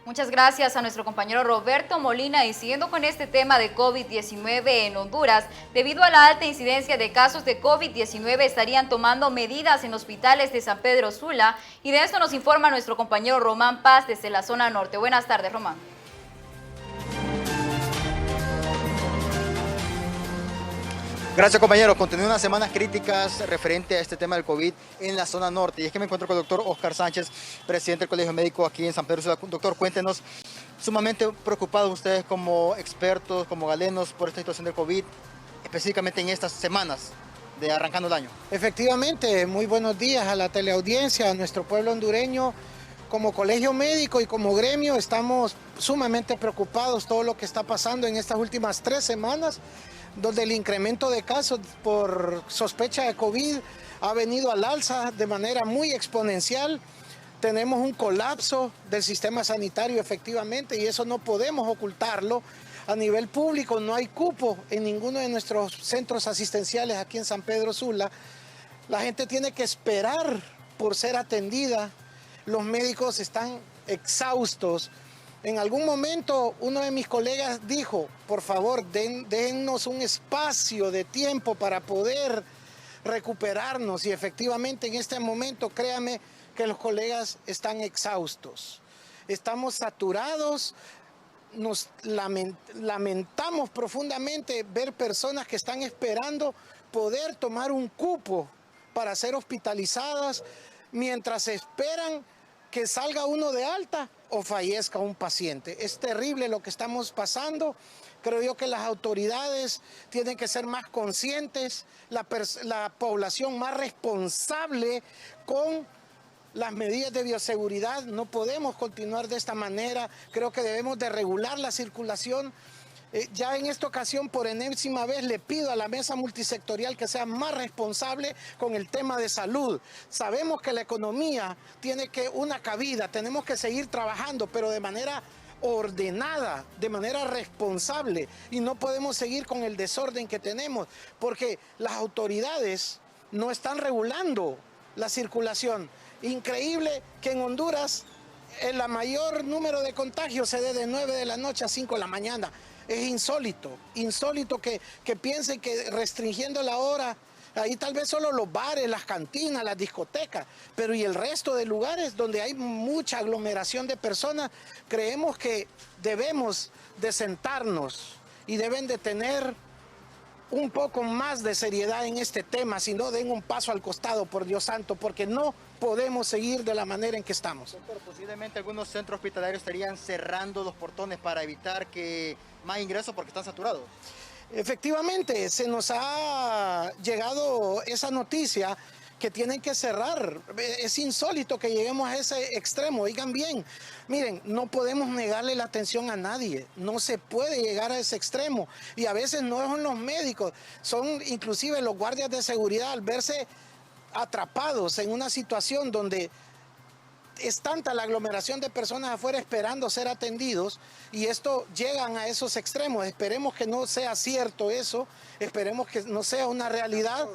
Muchas gracias a nuestro compañero Roberto Molina. Y siguiendo con este tema de COVID-19 en Honduras, debido a la alta incidencia de casos de COVID-19 estarían tomando medidas en hospitales de San Pedro Sula, y de esto nos informa nuestro compañero Román Paz desde la zona norte. Buenas tardes, Román. Gracias, compañeros. Continúan unas semanas críticas referente a este tema del COVID en la zona norte. Y es que me encuentro con el doctor Oscar Sánchez, presidente del Colegio Médico aquí en San Pedro Sula. Doctor, cuéntenos, sumamente preocupados ustedes como expertos, como galenos, por esta situación del COVID, específicamente en estas semanas de arrancando el año. Efectivamente, muy buenos días a la teleaudiencia, a nuestro pueblo hondureño. Como colegio médico y como gremio estamos sumamente preocupados todo lo que está pasando en estas últimas 3 semanas, donde el incremento de casos por sospecha de COVID ha venido al alza de manera muy exponencial. Tenemos un colapso del sistema sanitario efectivamente, y eso no podemos ocultarlo. A nivel público no hay cupo en ninguno de nuestros centros asistenciales aquí en San Pedro Sula. La gente tiene que esperar por ser atendida. Los médicos están exhaustos. En algún momento uno de mis colegas dijo, por favor, dennos un espacio de tiempo para poder recuperarnos, y efectivamente en este momento, créame que los colegas están exhaustos. Estamos saturados, nos lamentamos profundamente ver personas que están esperando poder tomar un cupo para ser hospitalizadas mientras esperan que salga uno de alta o fallezca un paciente. Es terrible lo que estamos pasando. Creo yo que las autoridades tienen que ser más conscientes, la población más responsable con las medidas de bioseguridad. No podemos continuar de esta manera. Creo que debemos de regular la circulación. Ya en esta ocasión, por enésima vez, le pido a la mesa multisectorial que sea más responsable con el tema de salud. Sabemos que la economía tiene una cabida, tenemos que seguir trabajando, pero de manera ordenada, de manera responsable, y no podemos seguir con el desorden que tenemos, porque las autoridades no están regulando la circulación. Increíble que en Honduras el mayor número de contagios se dé de 9 de la noche a 5 de la mañana. Es insólito, insólito que piensen que restringiendo la hora, ahí tal vez solo los bares, las cantinas, las discotecas, pero y el resto de lugares donde hay mucha aglomeración de personas, creemos que debemos de sentarnos y deben de tener un poco más de seriedad en este tema, si no den un paso al costado, por Dios santo, porque no podemos seguir de la manera en que estamos. Doctor, posiblemente algunos centros hospitalarios estarían cerrando los portones para evitar que más ingresos porque están saturados. Efectivamente, se nos ha llegado esa noticia que tienen que cerrar. Es insólito que lleguemos a ese extremo. Oigan bien, miren, no podemos negarle la atención a nadie. No se puede llegar a ese extremo. Y a veces no son los médicos, son inclusive los guardias de seguridad al verse atrapados en una situación donde es tanta la aglomeración de personas afuera esperando ser atendidos y esto llegan a esos extremos. Esperemos que no sea cierto eso, esperemos que no sea una realidad.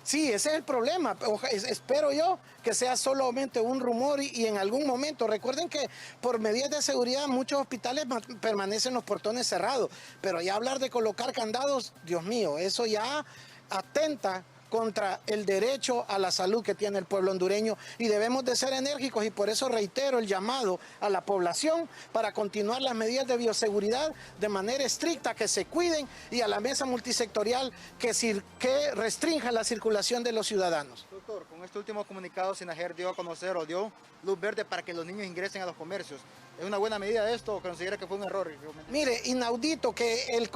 Sí, ese es el problema. Espero yo que sea solamente un rumor y en algún momento, recuerden que por medidas de seguridad muchos hospitales permanecen los portones cerrados, pero ya hablar de colocar candados, Dios mío, eso ya atenta contra el derecho a la salud que tiene el pueblo hondureño y debemos de ser enérgicos y por eso reitero el llamado a la población para continuar las medidas de bioseguridad de manera estricta, que se cuiden y a la mesa multisectorial que restrinja la circulación de los ciudadanos. Doctor, con este último comunicado SENAGER dio a conocer o dio luz verde para que los niños ingresen a los comercios. ¿Es una buena medida esto o considera que fue un error? Mire, inaudito que el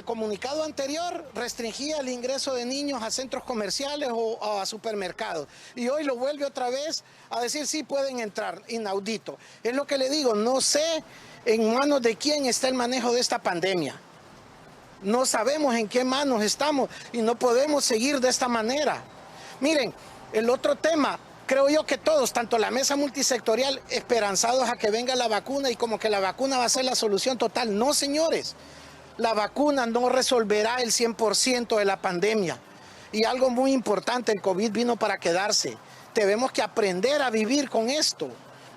comunicado anterior restringía el ingreso de niños a centros comerciales o a supermercados. Y hoy lo vuelve otra vez a decir sí pueden entrar. Inaudito. Es lo que le digo, no sé en manos de quién está el manejo de esta pandemia. No sabemos en qué manos estamos y no podemos seguir de esta manera. Miren, el otro tema, creo yo que todos, tanto la mesa multisectorial, esperanzados a que venga la vacuna y como que la vacuna va a ser la solución total. No, señores, la vacuna no resolverá el 100% de la pandemia. Y algo muy importante, el COVID vino para quedarse. Tenemos que aprender a vivir con esto,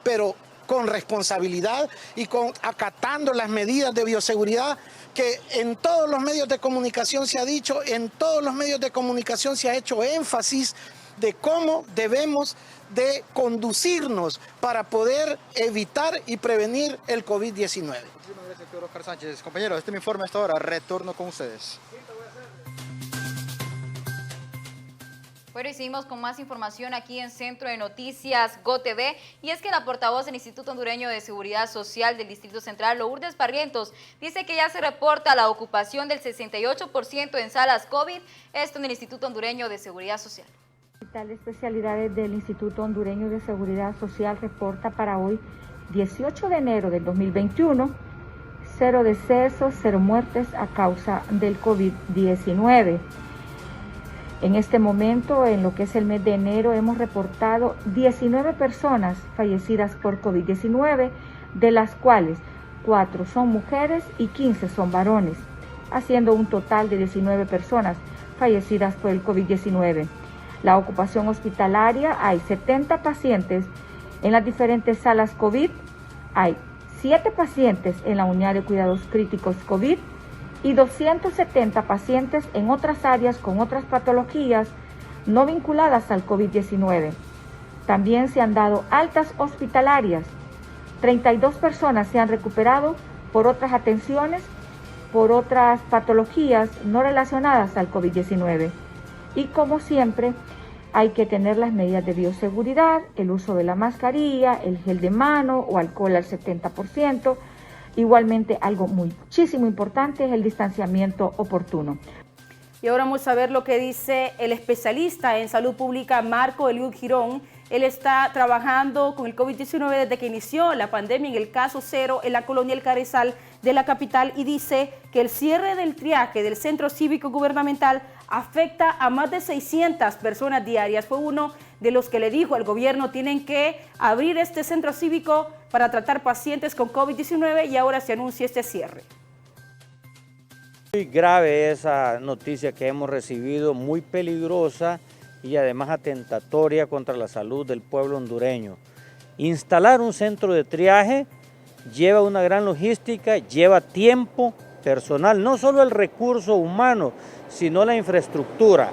pero con responsabilidad y acatando las medidas de bioseguridad que en todos los medios de comunicación se ha dicho, en todos los medios de comunicación se ha hecho énfasis de cómo debemos de conducirnos para poder evitar y prevenir el COVID-19. Muchísimas gracias, doctor Oscar Sánchez. Compañeros, este es mi informe hasta ahora. Retorno con ustedes. Bueno, y seguimos con más información aquí en Centro de Noticias GOTV, y es que la portavoz del Instituto Hondureño de Seguridad Social del Distrito Central, Lourdes Barrientos, dice que ya se reporta la ocupación del 68% en salas COVID, esto en el Instituto Hondureño de Seguridad Social. El Hospital de Especialidades del Instituto Hondureño de Seguridad Social reporta para hoy, 18 de enero del 2021, 0 decesos, 0 muertes a causa del COVID-19. En este momento, en lo que es el mes de enero, hemos reportado 19 personas fallecidas por COVID-19, de las cuales 4 son mujeres y 15 son varones, haciendo un total de 19 personas fallecidas por el COVID-19. La ocupación hospitalaria, hay 70 pacientes en las diferentes salas COVID, hay 7 pacientes en la unidad de cuidados críticos COVID, y 270 pacientes en otras áreas con otras patologías no vinculadas al COVID-19. También se han dado altas hospitalarias. 32 personas se han recuperado por otras atenciones, por otras patologías no relacionadas al COVID-19. Y como siempre, hay que tener las medidas de bioseguridad, el uso de la mascarilla, el gel de mano o alcohol al 70%. Igualmente, algo muchísimo importante es el distanciamiento oportuno. Y ahora vamos a ver lo que dice el especialista en salud pública Marco Eliud Girón. Él está trabajando con el COVID-19 desde que inició la pandemia en el caso 0 en la colonia El Carrizal de la capital y dice que el cierre del triaje del centro cívico gubernamental afecta a más de 600 personas diarias. Fue uno de los que le dijo al gobierno tienen que abrir este centro cívico para tratar pacientes con COVID-19 y ahora se anuncia este cierre. Muy grave esa noticia que hemos recibido, muy peligrosa y además atentatoria contra la salud del pueblo hondureño. Instalar un centro de triaje lleva una gran logística, lleva tiempo, personal, no solo el recurso humano, sino la infraestructura.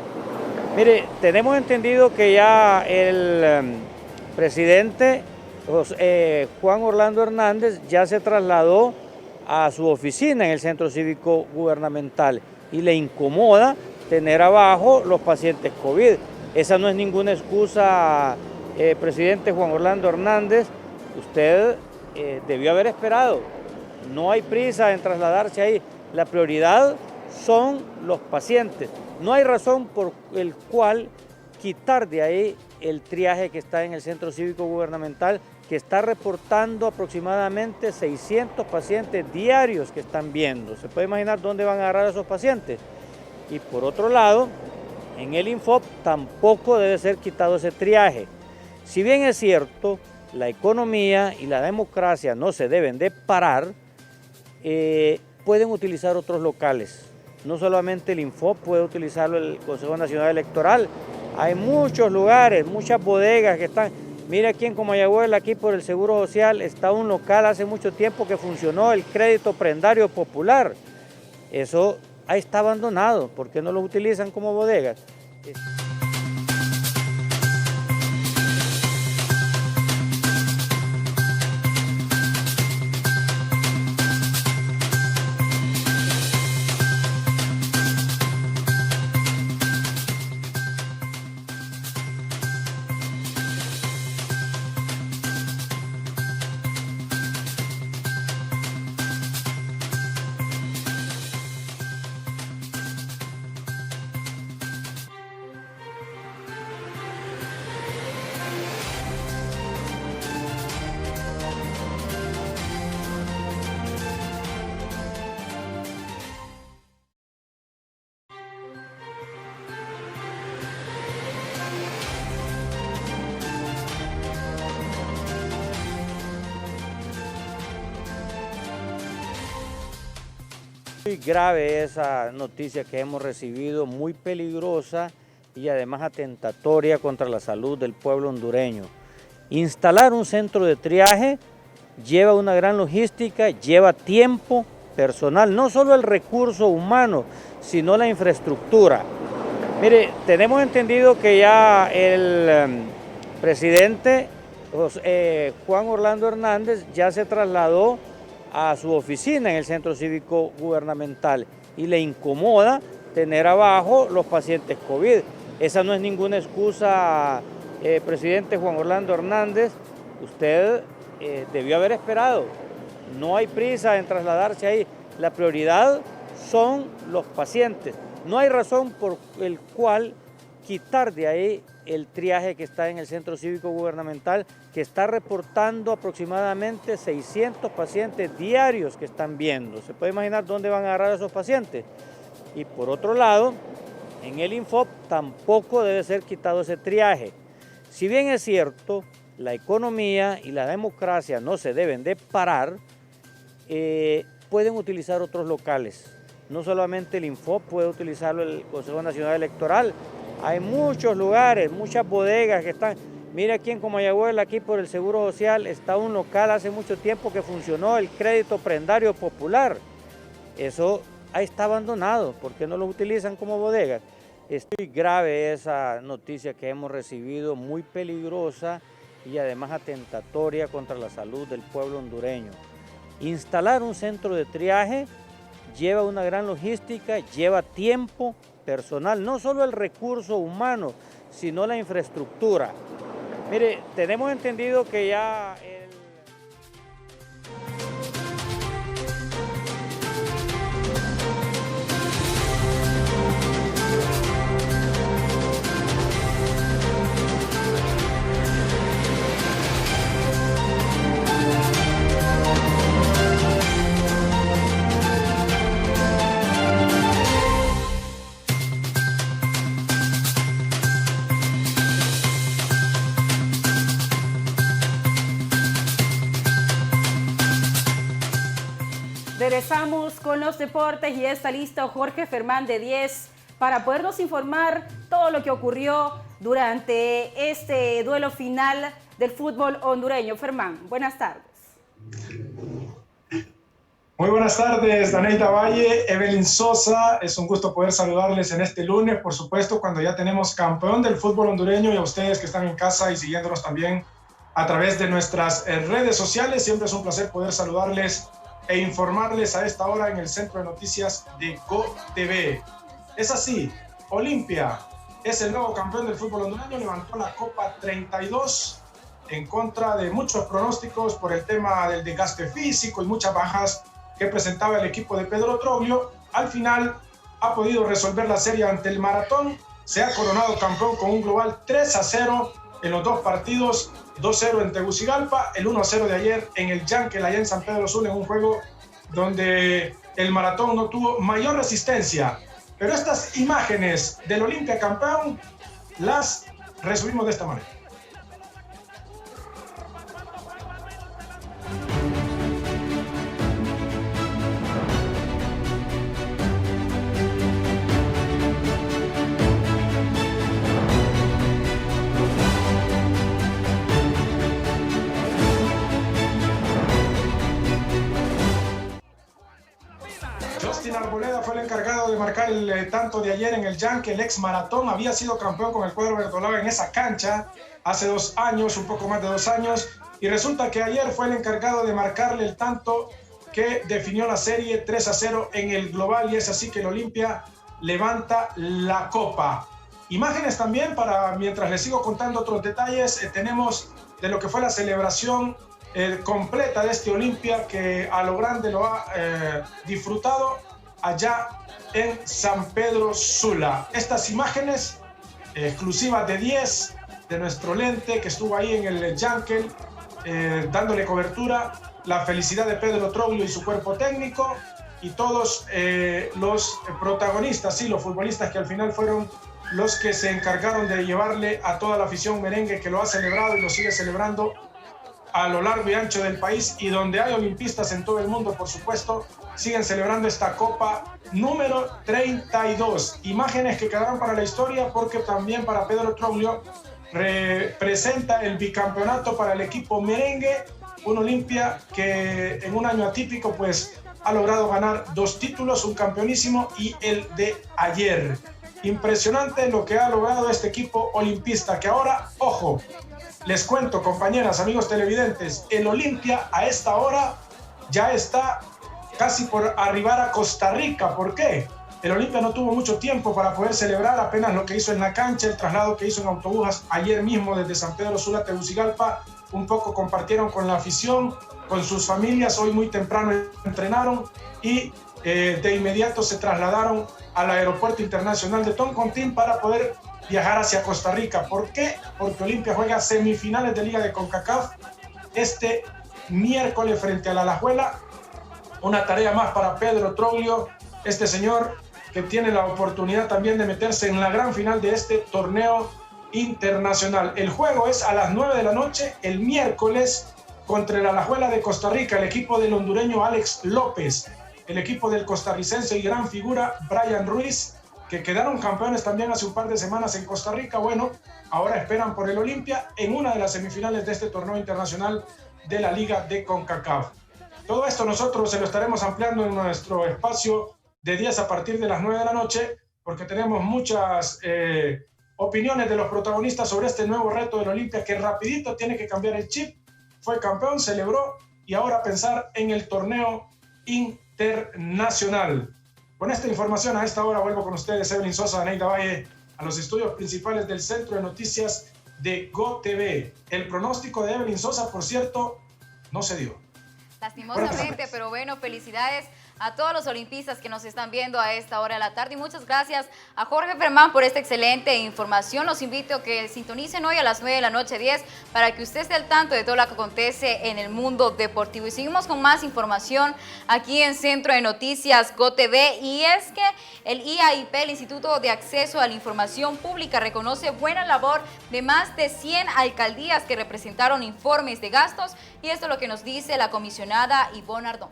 Mire, tenemos entendido que ya el presidente Juan Orlando Hernández ya se trasladó a su oficina en el Centro Cívico Gubernamental y le incomoda tener abajo los pacientes COVID. Esa no es ninguna excusa, presidente Juan Orlando Hernández. Usted debió haber esperado. No hay prisa en trasladarse ahí. La prioridad son los pacientes. No hay razón por el cual quitar de ahí el triaje que está en el Centro Cívico Gubernamental, que está reportando aproximadamente 600 pacientes diarios que están viendo. ¿Se puede imaginar dónde van a agarrar a esos pacientes? Y por otro lado, en el Infop tampoco debe ser quitado ese triaje. Si bien es cierto, la economía y la democracia no se deben de parar, pueden utilizar otros locales. No solamente el Infop puede utilizarlo el Consejo Nacional Electoral. Hay muchos lugares, muchas bodegas que están. Mira aquí en Comayagüela, aquí por el Seguro Social, está un local hace mucho tiempo que funcionó, el Crédito Prendario Popular. Eso ahí está abandonado. ¿Por qué no lo utilizan como bodegas? Muy grave esa noticia que hemos recibido, muy peligrosa y además atentatoria contra la salud del pueblo hondureño. Instalar un centro de triaje lleva una gran logística, lleva tiempo, personal, no solo el recurso humano, sino la infraestructura. Mire, tenemos entendido que ya el presidente Juan Orlando Hernández ya se trasladó a su oficina en el Centro Cívico Gubernamental y le incomoda tener abajo los pacientes COVID. Esa no es ninguna excusa, presidente Juan Orlando Hernández. Usted debió haber esperado. No hay prisa en trasladarse ahí. La prioridad son los pacientes. No hay razón por el cual quitar de ahí el triaje que está en el Centro Cívico Gubernamental, que está reportando aproximadamente 600 pacientes diarios que están viendo. ¿Se puede imaginar dónde van a agarrar a esos pacientes? Y por otro lado, en el Infop tampoco debe ser quitado ese triaje. Si bien es cierto, la economía y la democracia no se deben de parar, pueden utilizar otros locales. No solamente el Infop puede utilizarlo el Consejo Nacional Electoral. Hay muchos lugares, muchas bodegas que están. Mira aquí en Comayagüela, aquí por el Seguro Social, está un local hace mucho tiempo que funcionó, el Crédito Prendario Popular. Eso ahí está abandonado. ¿Por qué no lo utilizan como bodegas? Es muy grave esa noticia que hemos recibido, muy peligrosa y además atentatoria contra la salud del pueblo hondureño. Instalar un centro de triaje lleva una gran logística, lleva tiempo, personal, no solo el recurso humano, sino la infraestructura. Mire, tenemos entendido que ya Regresamos con los deportes y está listo Jorge Fermán de 10 para podernos informar todo lo que ocurrió durante este duelo final del fútbol hondureño. Fermán, buenas tardes. Muy buenas tardes, Daneida Valle, Evelyn Sosa. Es un gusto poder saludarles en este lunes, por supuesto, cuando ya tenemos campeón del fútbol hondureño, y a ustedes que están en casa y siguiéndonos también a través de nuestras redes sociales. Siempre es un placer poder saludarles e informarles a esta hora en el Centro de Noticias de GoTV. Es así, Olimpia es el nuevo campeón del fútbol hondureño, levantó la Copa 32 en contra de muchos pronósticos por el tema del desgaste físico y muchas bajas que presentaba el equipo de Pedro Troglio. Al final ha podido resolver la serie ante el Maratón, se ha coronado campeón con un global 3-0 en los dos partidos, 2-0 en Tegucigalpa, el 1-0 de ayer en el Yankel, allá en San Pedro Sula, en un juego donde el Maratón no tuvo mayor resistencia. Pero estas imágenes del Olimpia campeón las resumimos de esta manera. Justin Arboleda fue el encargado de marcar el tanto de ayer en el Yankee. El ex Maratón había sido campeón con el cuadro verdolaga en esa cancha hace 2 años, un poco más de 2 años, y resulta que ayer fue el encargado de marcarle el tanto que definió la serie 3-0 en el global, y es así que el Olimpia levanta la copa. Imágenes también para, mientras les sigo contando otros detalles, tenemos de lo que fue la celebración completa de este Olimpia, que a lo grande lo ha disfrutado allá en San Pedro Sula. Estas imágenes exclusivas de 10 de nuestro lente que estuvo ahí en el Yankel dándole cobertura, la felicidad de Pedro Troglio y su cuerpo técnico y todos los protagonistas, sí, los futbolistas que al final fueron los que se encargaron de llevarle a toda la afición merengue, que lo ha celebrado y lo sigue celebrando a lo largo y ancho del país, y donde hay olimpistas en todo el mundo, por supuesto, siguen celebrando esta Copa número 32. Imágenes que quedarán para la historia, porque también para Pedro Troglio representa el bicampeonato para el equipo merengue, un Olimpia que en un año atípico pues ha logrado ganar 2 títulos, un campeonísimo y el de ayer. Impresionante lo que ha logrado este equipo olimpista, que ahora, ojo, les cuento, compañeras, amigos televidentes, el Olimpia a esta hora ya está casi por arribar a Costa Rica. ¿Por qué? El Olimpia no tuvo mucho tiempo para poder celebrar, apenas lo que hizo en la cancha, el traslado que hizo en autobús ayer mismo desde San Pedro Sula a Tegucigalpa, un poco compartieron con la afición, con sus familias, hoy muy temprano entrenaron y de inmediato se trasladaron al Aeropuerto Internacional de Toncontín para poder viajar hacia Costa Rica. ¿Por qué? Porque Olimpia juega semifinales de Liga de CONCACAF este miércoles frente a la Alajuela. Una tarea más para Pedro Troglio, este señor que tiene la oportunidad también de meterse en la gran final de este torneo internacional. El juego es a las 9 de la noche el miércoles contra el Alajuela de Costa Rica, el equipo del hondureño Alex López, el equipo del costarricense y gran figura Brian Ruiz, que quedaron campeones también hace un par de semanas en Costa Rica. Bueno, ahora esperan por el Olimpia en una de las semifinales de este torneo internacional de la Liga de CONCACAF. Todo esto nosotros se lo estaremos ampliando en nuestro espacio de 10 a partir de las 9 de la noche, porque tenemos muchas opiniones de los protagonistas sobre este nuevo reto del Olimpia, que rapidito tiene que cambiar el chip. Fue campeón, celebró, y ahora pensar en el torneo internacional. Con esta información a esta hora vuelvo con ustedes, Evelyn Sosa, Daneida Valle, a los estudios principales del Centro de Noticias de GoTV. El pronóstico de Evelyn Sosa, por cierto, no se dio. Lastimosamente, pero bueno, felicidades a todos los olimpistas que nos están viendo a esta hora de la tarde, y muchas gracias a Jorge Fermán por esta excelente información. Los invito a que sintonicen hoy a las 9 de la noche 10 para que usted esté al tanto de todo lo que acontece en el mundo deportivo. Y seguimos con más información aquí en Centro de Noticias GoTV, y es que el IAIP, el Instituto de Acceso a la Información Pública, reconoce buena labor de más de 100 alcaldías que representaron informes de gastos, y esto es lo que nos dice la comisionada Ivonne Ardón.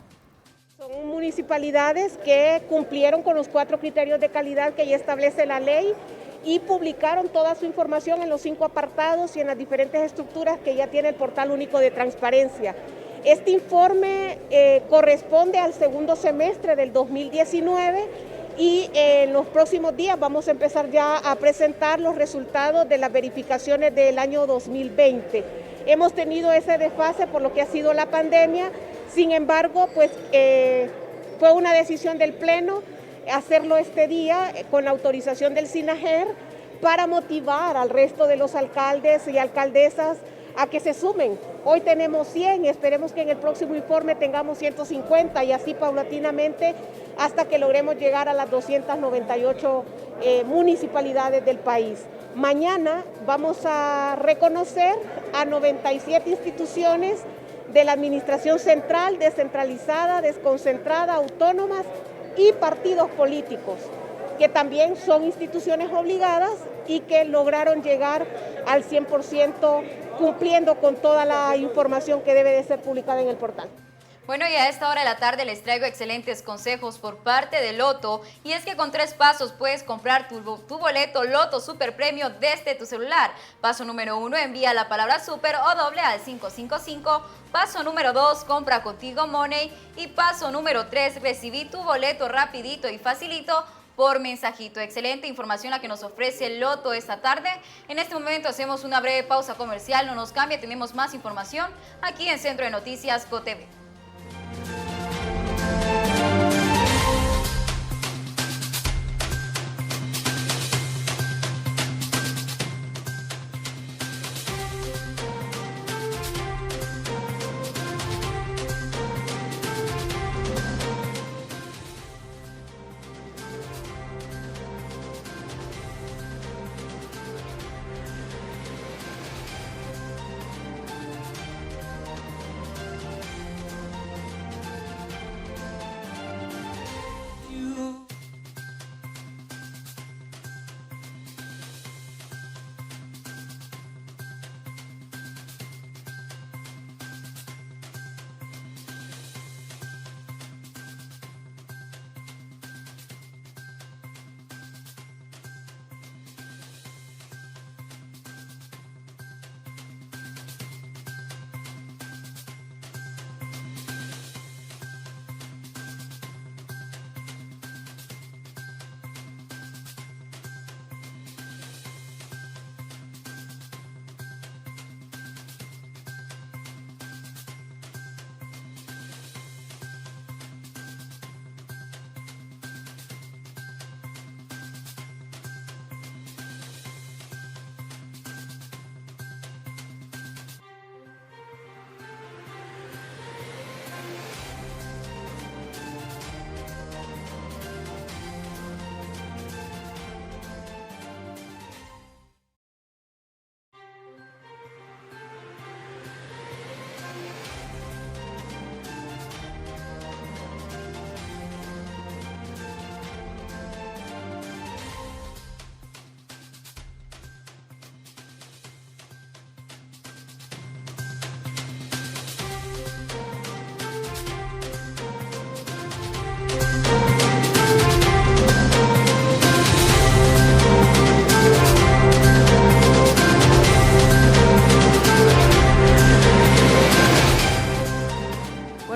Son municipalidades que cumplieron con los 4 criterios de calidad que ya establece la ley y publicaron toda su información en los 5 apartados y en las diferentes estructuras que ya tiene el Portal Único de Transparencia. Este informe corresponde al segundo semestre del 2019 y en los próximos días vamos a empezar ya a presentar los resultados de las verificaciones del año 2020. Hemos tenido ese desfase por lo que ha sido la pandemia, sin embargo, pues fue una decisión del Pleno hacerlo este día con la autorización del SINAJER para motivar al resto de los alcaldes y alcaldesas a que se sumen. Hoy tenemos 100 y esperemos que en el próximo informe tengamos 150 y así paulatinamente hasta que logremos llegar a las 298 municipalidades del país. Mañana vamos a reconocer a 97 instituciones de la administración central, descentralizada, desconcentrada, autónomas y partidos políticos, que también son instituciones obligadas y que lograron llegar al 100% cumpliendo con toda la información que debe de ser publicada en el portal. Bueno, y a esta hora de la tarde les traigo excelentes consejos por parte de Loto, y es que con 3 pasos puedes comprar tu boleto Loto Super Premio desde tu celular. Paso número 1, envía la palabra super o doble al 555. Paso número 2, compra contigo Money. Y paso número 3, recibí tu boleto rapidito y facilito por mensajito. Excelente información la que nos ofrece Loto esta tarde. En este momento hacemos una breve pausa comercial, no nos cambie, tenemos más información aquí en Centro de Noticias GOTV.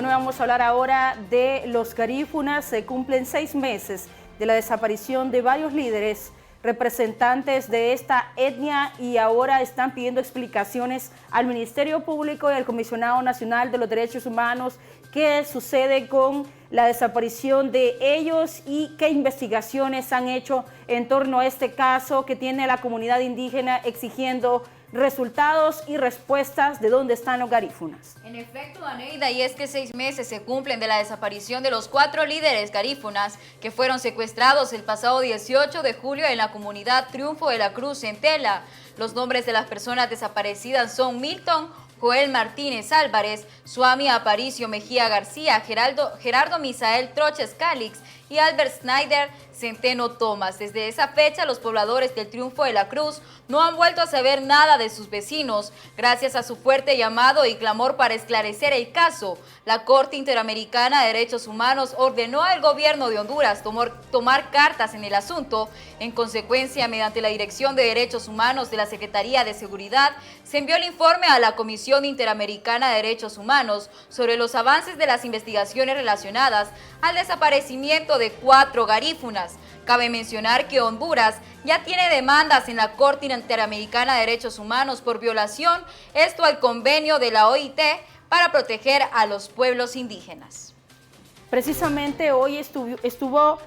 Vamos a hablar ahora de los garífunas. Se cumplen 6 meses de la desaparición de varios líderes representantes de esta etnia y ahora están pidiendo explicaciones al Ministerio Público y al Comisionado Nacional de los Derechos Humanos qué sucede con la desaparición de ellos y qué investigaciones han hecho en torno a este caso que tiene la comunidad indígena exigiendo resultados y respuestas de dónde están los garífunas. En efecto, Aneida, y es que 6 meses se cumplen de la desaparición de los 4 líderes garífunas que fueron secuestrados el pasado 18 de julio en la comunidad Triunfo de la Cruz en Tela. Los nombres de las personas desaparecidas son Milton Joel Martínez Álvarez, Suami Aparicio Mejía García, Gerardo Misael Troches Calix y Albert Schneider Centeno Thomas. Desde esa fecha, los pobladores del Triunfo de la Cruz no han vuelto a saber nada de sus vecinos. Gracias a su fuerte llamado y clamor para esclarecer el caso, la Corte Interamericana de Derechos Humanos ordenó al gobierno de Honduras tomar cartas en el asunto. En consecuencia, mediante la Dirección de Derechos Humanos de la Secretaría de Seguridad, se envió el informe a la Comisión Interamericana de Derechos Humanos sobre los avances de las investigaciones relacionadas al desaparecimiento de 4 garífunas. Cabe mencionar que Honduras ya tiene demandas en la Corte Interamericana de Derechos Humanos por violación, esto al convenio de la OIT para proteger a los pueblos indígenas. Precisamente hoy estuvo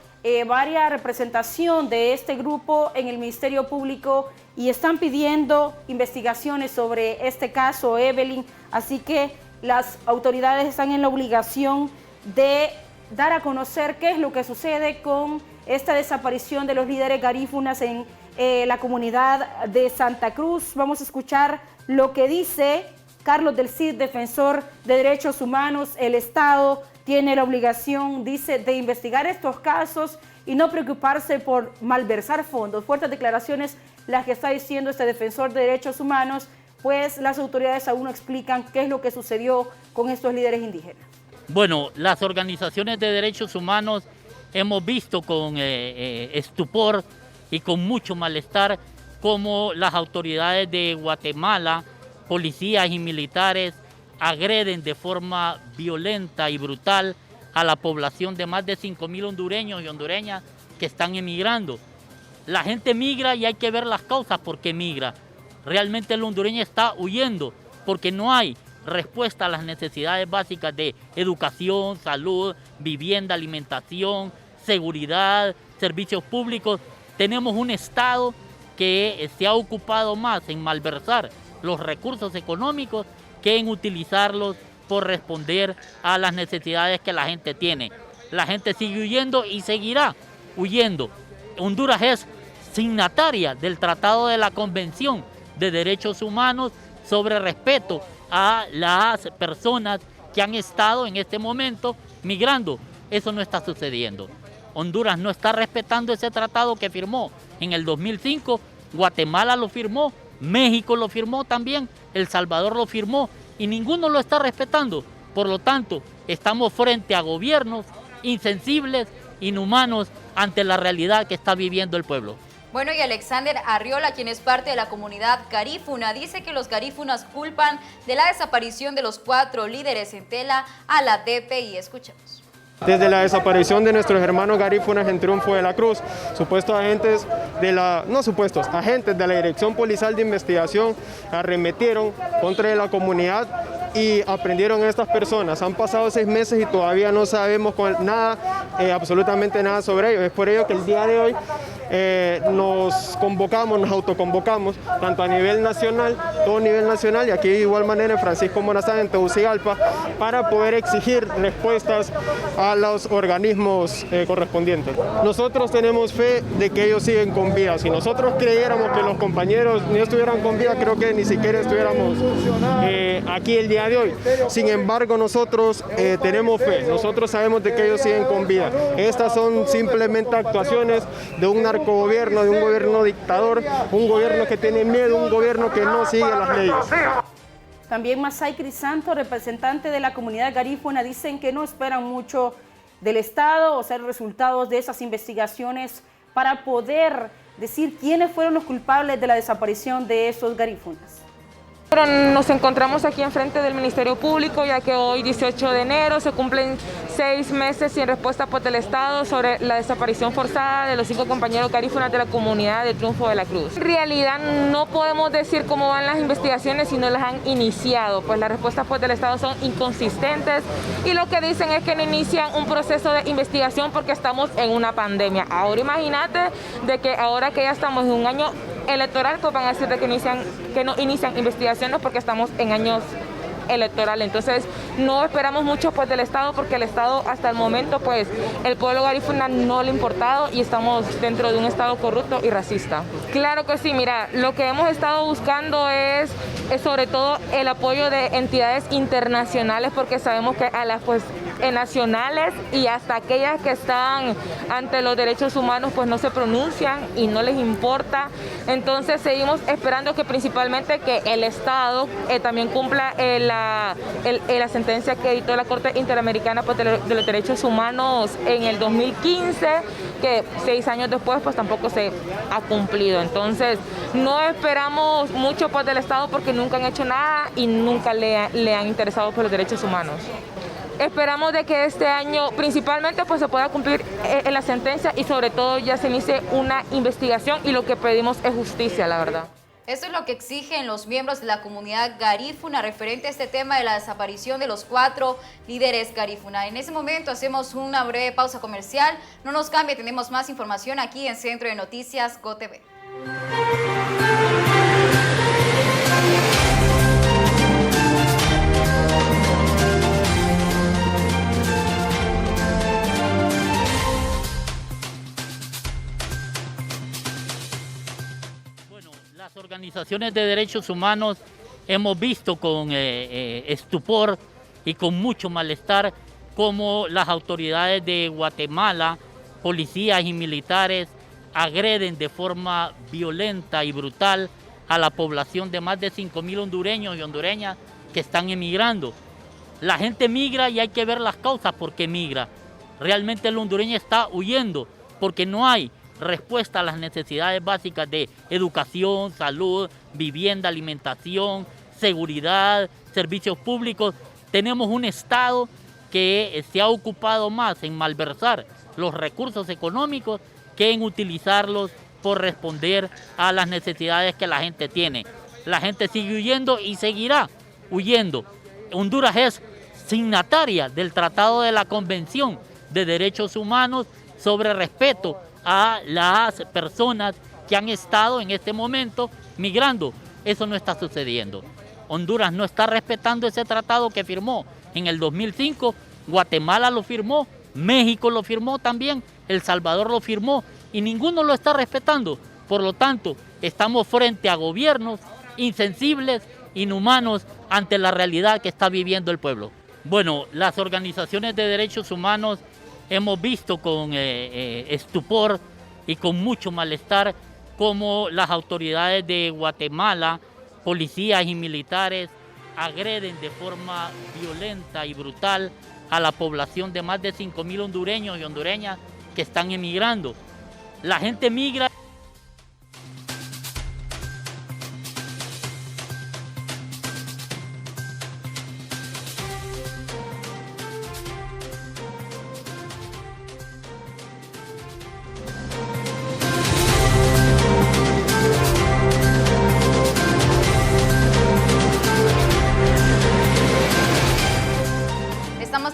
varias representación de este grupo en el Ministerio Público y están pidiendo investigaciones sobre este caso, Evelyn, así que las autoridades están en la obligación de dar a conocer qué es lo que sucede con esta desaparición de los líderes garífunas en la comunidad de Santa Cruz. Vamos a escuchar lo que dice Carlos del Cid, defensor de derechos humanos. El Estado tiene la obligación, dice, de investigar estos casos y no preocuparse por malversar fondos. Fuertes declaraciones las que está diciendo este defensor de derechos humanos, pues las autoridades aún no explican qué es lo que sucedió con estos líderes indígenas. Bueno, las organizaciones de derechos humanos hemos visto con estupor y con mucho malestar cómo las autoridades de Guatemala, policías y militares, agreden de forma violenta y brutal a la población de más de 5.000 hondureños y hondureñas que están emigrando. La gente migra y hay que ver las causas por qué migra. Realmente el hondureño está huyendo porque no hay respuesta a las necesidades básicas de educación, salud, vivienda, alimentación, seguridad, servicios públicos. Tenemos un Estado que se ha ocupado más en malversar los recursos económicos que en utilizarlos por responder a las necesidades que la gente tiene. La gente sigue huyendo y seguirá huyendo. Honduras es signataria del Tratado de la Convención de Derechos Humanos sobre respeto a las personas que han estado en este momento migrando. Eso no está sucediendo. Honduras no está respetando ese tratado que firmó en el 2005, Guatemala lo firmó, México lo firmó también, El Salvador lo firmó y ninguno lo está respetando. Por lo tanto, estamos frente a gobiernos insensibles, inhumanos ante la realidad que está viviendo el pueblo. Bueno, y Alexander Arriola, quien es parte de la comunidad garífuna, dice que los garífunas culpan de la desaparición de los 4 líderes en Tela a la DPI. Escuchemos. Desde la desaparición de nuestros hermanos garífunas en Triunfo de la Cruz, agentes de la Dirección Policial de Investigación arremetieron contra la comunidad y aprendieron a estas personas. Han pasado 6 meses y todavía no sabemos nada, absolutamente nada sobre ellos. Es por ello que el día de hoy nos autoconvocamos, tanto a nivel nacional, todo nivel nacional, y aquí de igual manera en Francisco Morazán, en Tegucigalpa, para poder exigir respuestas a los organismos correspondientes. Nosotros tenemos fe de que ellos siguen con vida. Si nosotros creyéramos que los compañeros no estuvieran con vida, creo que ni siquiera estuviéramos aquí el día de hoy. Sin embargo, nosotros tenemos fe, nosotros sabemos de que ellos siguen con vida. Estas son simplemente actuaciones de un narcogobierno, de un gobierno dictador, un gobierno que tiene miedo, un gobierno que no sigue las leyes. También Masay Crisanto, representante de la comunidad garífuna, dicen que no esperan mucho del Estado, o sea, resultados de esas investigaciones para poder decir quiénes fueron los culpables de la desaparición de esos garífunas. Nos encontramos aquí enfrente del Ministerio Público, ya que hoy, 18 de enero, se cumplen 6 meses sin respuesta por el Estado sobre la desaparición forzada de los 5 compañeros garífunas de la comunidad de Triunfo de la Cruz. En realidad no podemos decir cómo van las investigaciones si no las han iniciado, pues las respuestas del Estado son inconsistentes y lo que dicen es que no inician un proceso de investigación porque estamos en una pandemia. Ahora imagínate de que ahora que ya estamos en un año electoral, pues van a decir de que no inician investigaciones porque estamos en años electorales. Entonces no esperamos mucho pues del Estado, porque el Estado hasta el momento pues el pueblo garífuna no le ha importado y estamos dentro de un Estado corrupto y racista. Claro que sí, mira, lo que hemos estado buscando es sobre todo el apoyo de entidades internacionales, porque sabemos que a las nacionales y hasta aquellas que están ante los derechos humanos pues no se pronuncian y no les importa. Entonces seguimos esperando que principalmente que el Estado también cumpla la sentencia que dictó la Corte Interamericana de los Derechos Humanos en el 2015, que 6 años después pues tampoco se ha cumplido. Entonces no esperamos mucho pues del Estado, porque nunca han hecho nada y nunca le han interesado por los derechos humanos. Esperamos de que este año principalmente pues se pueda cumplir la sentencia y sobre todo ya se inicie una investigación, y lo que pedimos es justicia, la verdad. Esto es lo que exigen los miembros de la comunidad garífuna referente a este tema de la desaparición de los 4 líderes garífuna. En ese momento hacemos una breve pausa comercial. No nos cambie, tenemos más información aquí en Centro de Noticias GOTV. Las organizaciones de derechos humanos hemos visto con estupor y con mucho malestar cómo las autoridades de Guatemala, policías y militares, agreden de forma violenta y brutal a la población de más de 5.000 hondureños y hondureñas que están emigrando. La gente migra y hay que ver las causas por qué migra. Realmente el hondureño está huyendo porque no hay respuesta a las necesidades básicas de educación, salud, vivienda, alimentación, seguridad, servicios públicos. Tenemos un Estado que se ha ocupado más en malversar los recursos económicos que en utilizarlos por responder a las necesidades que la gente tiene. La gente sigue huyendo y seguirá huyendo. Honduras es signataria del Tratado de la Convención de Derechos Humanos sobre respeto a las personas que han estado en este momento migrando. Eso no está sucediendo. Honduras no está respetando ese tratado que firmó en el 2005, Guatemala lo firmó, México lo firmó también, El Salvador lo firmó y ninguno lo está respetando. Por lo tanto, estamos frente a gobiernos insensibles, inhumanos ante la realidad que está viviendo el pueblo. Bueno, las organizaciones de derechos humanos hemos visto con estupor y con mucho malestar cómo las autoridades de Guatemala, policías y militares, agreden de forma violenta y brutal a la población de más de 5.000 hondureños y hondureñas que están emigrando. La gente migra.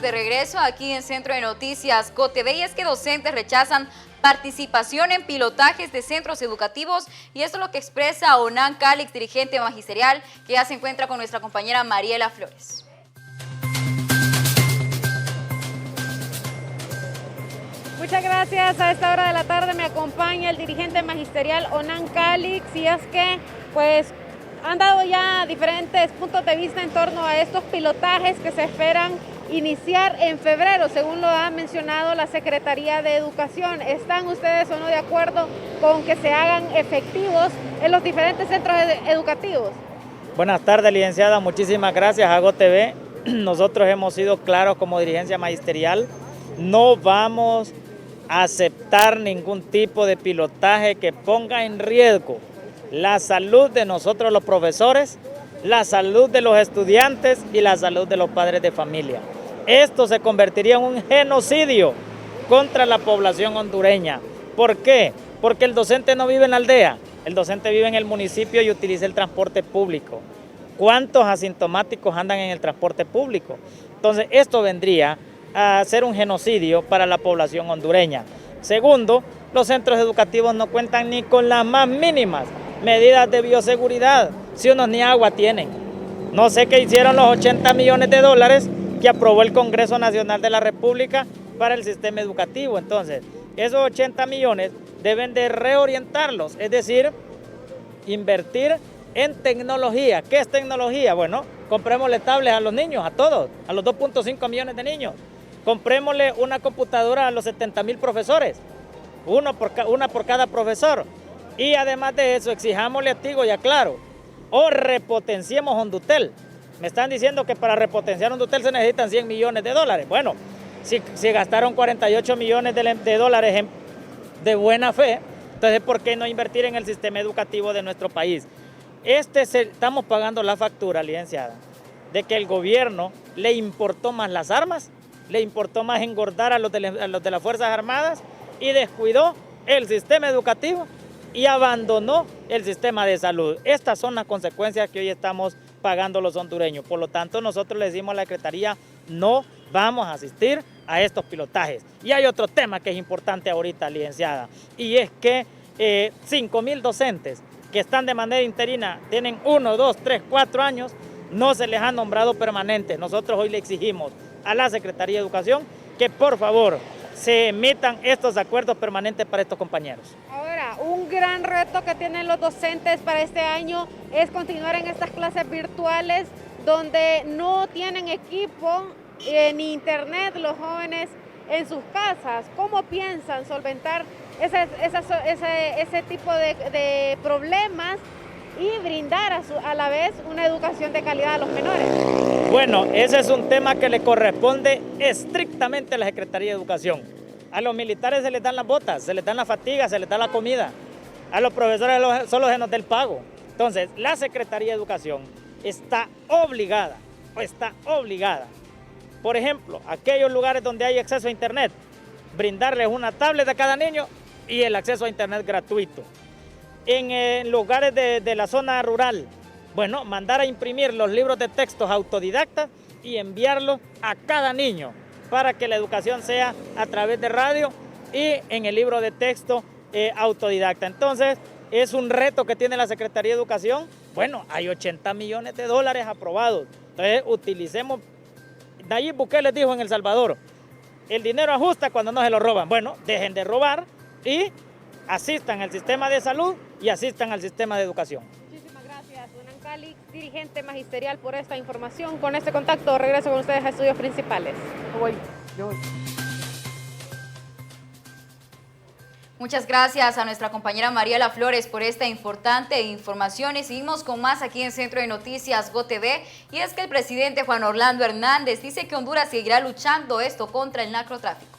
De regreso aquí en Centro de Noticias GOTV, y es que docentes rechazan participación en pilotajes de centros educativos, y esto es lo que expresa Onan Calix, dirigente magisterial, que ya se encuentra con nuestra compañera Mariela Flores. Muchas gracias. A esta hora de la tarde me acompaña el dirigente magisterial Onan Calix, y es que pues han dado ya diferentes puntos de vista en torno a estos pilotajes que se esperan iniciar en febrero, según lo ha mencionado la Secretaría de Educación. ¿Están ustedes o no de acuerdo con que se hagan efectivos en los diferentes centros educativos? Buenas tardes, licenciada. Muchísimas gracias a GOTV. Nosotros hemos sido claros como dirigencia magisterial. No vamos a aceptar ningún tipo de pilotaje que ponga en riesgo la salud de nosotros los profesores, la salud de los estudiantes y la salud de los padres de familia. Esto se convertiría en un genocidio contra la población hondureña. ¿Por qué? Porque el docente no vive en la aldea, el docente vive en el municipio y utiliza el transporte público. ¿Cuántos asintomáticos andan en el transporte público? Entonces, esto vendría a ser un genocidio para la población hondureña. Segundo, los centros educativos no cuentan ni con las más mínimas medidas de bioseguridad, si unos ni agua tienen. No sé qué hicieron los 80 millones de dólares que aprobó el Congreso Nacional de la República para el sistema educativo. Entonces, esos 80 millones deben de reorientarlos, es decir, invertir en tecnología. ¿Qué es tecnología? Bueno, comprémosle tablets a los niños, a todos, a los 2.5 millones de niños. Comprémosle una computadora a los 70.000 profesores, una por cada profesor. Y además de eso, exijámosle a Tigo y a Claro, o repotenciemos Hondutel. Me están diciendo que para repotenciar Hondutel se necesitan 100 millones de dólares. Bueno, si gastaron 48 millones de dólares de buena fe, entonces ¿por qué no invertir en el sistema educativo de nuestro país? Estamos pagando la factura, licenciada, de que el gobierno le importó más las armas, le importó más engordar a los de las Fuerzas Armadas y descuidó el sistema educativo y abandonó el sistema de salud. Estas son las consecuencias que hoy estamos pagando los hondureños. Por lo tanto, nosotros le decimos a la Secretaría, no vamos a asistir a estos pilotajes. Y hay otro tema que es importante ahorita, licenciada, y es que 5.000 docentes que están de manera interina, tienen 1, 2, 3, 4 años, no se les ha nombrado permanente. Nosotros hoy le exigimos a la Secretaría de Educación que por favor se emitan estos acuerdos permanentes para estos compañeros. Ahora, un gran reto que tienen los docentes para este año es continuar en estas clases virtuales donde no tienen equipo ni internet los jóvenes en sus casas. ¿Cómo piensan solventar ese tipo de problemas y brindar a la vez una educación de calidad a los menores? Bueno, ese es un tema que le corresponde estrictamente a la Secretaría de Educación. A los militares se les dan las botas, se les dan la fatiga, se les da la comida. A los profesores solo se nos da el pago. Entonces, la Secretaría de Educación está obligada, por ejemplo, aquellos lugares donde hay acceso a internet, brindarles una tablet a cada niño y el acceso a internet gratuito. En lugares de la zona rural, bueno, mandar a imprimir los libros de textos autodidactas y enviarlos a cada niño para que la educación sea a través de radio y en el libro de texto autodidacta. Entonces, es un reto que tiene la Secretaría de Educación. Bueno, hay 80 millones de dólares aprobados. Entonces, utilicemos. Nayib Bukele dijo en El Salvador, el dinero ajusta cuando no se lo roban. Bueno, dejen de robar y asistan al sistema de salud y asistan al sistema de educación. Muchísimas gracias, Donan Cali, dirigente magisterial, por esta información. Con este contacto regreso con ustedes a Estudios Principales. Yo voy. Muchas gracias a nuestra compañera Mariela Flores por esta importante información y seguimos con más aquí en Centro de Noticias GOTV. Y es que el presidente Juan Orlando Hernández dice que Honduras seguirá luchando contra el narcotráfico.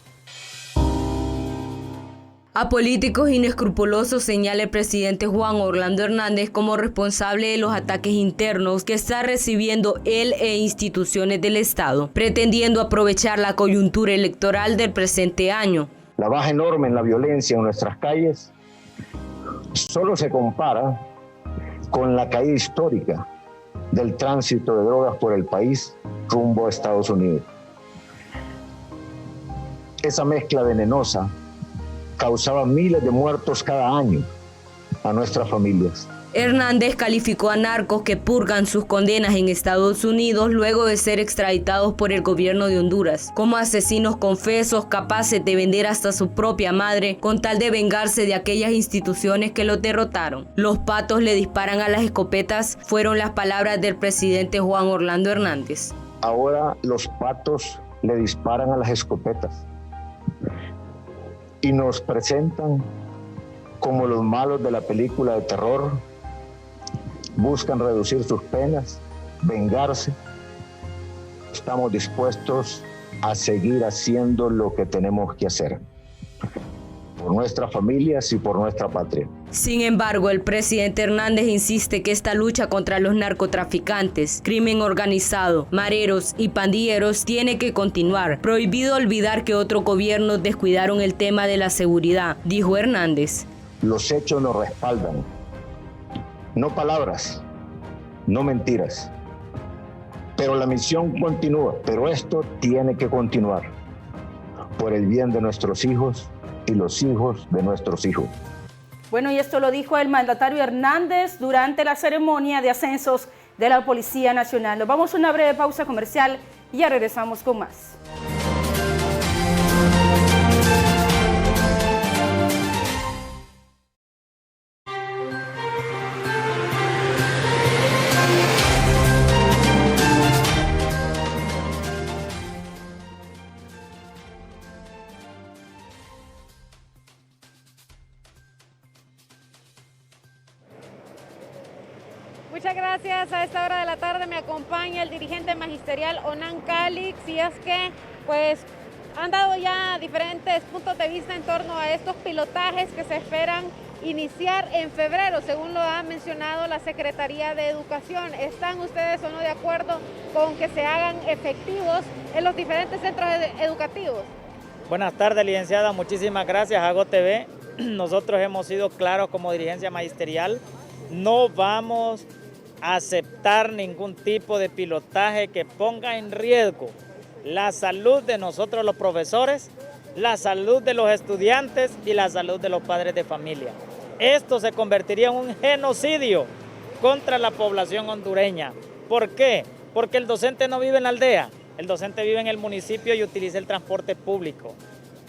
A políticos inescrupulosos señala el presidente Juan Orlando Hernández como responsable de los ataques internos que está recibiendo él e instituciones del Estado, pretendiendo aprovechar la coyuntura electoral del presente año. La baja enorme en la violencia en nuestras calles solo se compara con la caída histórica del tránsito de drogas por el país rumbo a Estados Unidos. Esa mezcla venenosa causaba miles de muertos cada año a nuestras familias. Hernández calificó a narcos que purgan sus condenas en Estados Unidos luego de ser extraditados por el gobierno de Honduras como asesinos confesos capaces de vender hasta su propia madre con tal de vengarse de aquellas instituciones que los derrotaron. Los patos le disparan a las escopetas fueron las palabras del presidente Juan Orlando Hernández. Ahora los patos le disparan a las escopetas y nos presentan como los malos de la película de terror. Buscan reducir sus penas, vengarse. Estamos dispuestos a seguir haciendo lo que tenemos que hacer por nuestras familias y por nuestra patria. Sin embargo, el presidente Hernández insiste que esta lucha contra los narcotraficantes, crimen organizado, mareros y pandilleros tiene que continuar. Prohibido olvidar que otros gobiernos descuidaron el tema de la seguridad, dijo Hernández. Los hechos nos respaldan. No palabras, no mentiras. Pero la misión continúa, pero esto tiene que continuar por el bien de nuestros hijos y los hijos de nuestros hijos. Bueno, y esto lo dijo el mandatario Hernández durante la ceremonia de ascensos de la Policía Nacional. Nos vamos a una breve pausa comercial y ya regresamos con más. Muchas gracias. A esta hora de la tarde me acompaña el dirigente magisterial Onan Calix, y es que pues han dado ya diferentes puntos de vista en torno a estos pilotajes que se esperan iniciar en febrero, según lo ha mencionado la Secretaría de Educación. ¿Están ustedes o no de acuerdo con que se hagan efectivos en los diferentes centros educativos? Buenas tardes, licenciada. Muchísimas gracias a GoTV. Nosotros hemos sido claros como dirigencia magisterial. No vamos a aceptar ningún tipo de pilotaje que ponga en riesgo la salud de nosotros los profesores, la salud de los estudiantes y la salud de los padres de familia. Esto se convertiría en un genocidio contra la población hondureña. ¿Por qué? Porque el docente no vive en la aldea, el docente vive en el municipio y utiliza el transporte público.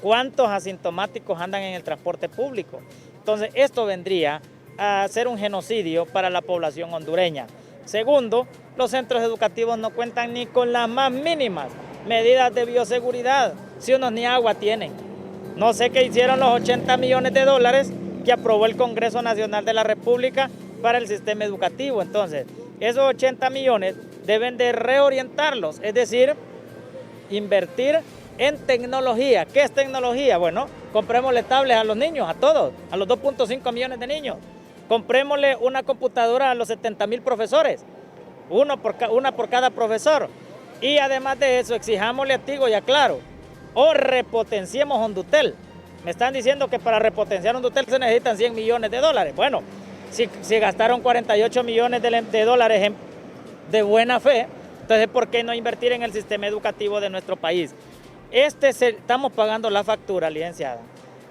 ¿Cuántos asintomáticos andan en el transporte público? Entonces esto vendría a ser un genocidio para la población hondureña. Segundo, los centros educativos no cuentan ni con las más mínimas medidas de bioseguridad, si unos ni agua tienen. No sé qué hicieron los 80 millones de dólares que aprobó el Congreso Nacional de la República para el sistema educativo. Entonces, esos 80 millones deben de reorientarlos, es decir, invertir en tecnología. ¿Qué es tecnología? Bueno, comprémosle tablets a los niños, a todos, a los 2.5 millones de niños. Comprémosle una computadora a los 70,000 profesores, una por cada profesor. Y además de eso, exijámosle a Tigo y a Claro, o repotenciemos Hondutel. Me están diciendo que para repotenciar Hondutel se necesitan 100 millones de dólares. Bueno, si gastaron 48 millones de dólares de buena fe, entonces ¿por qué no invertir en el sistema educativo de nuestro país? Estamos pagando la factura, licenciada,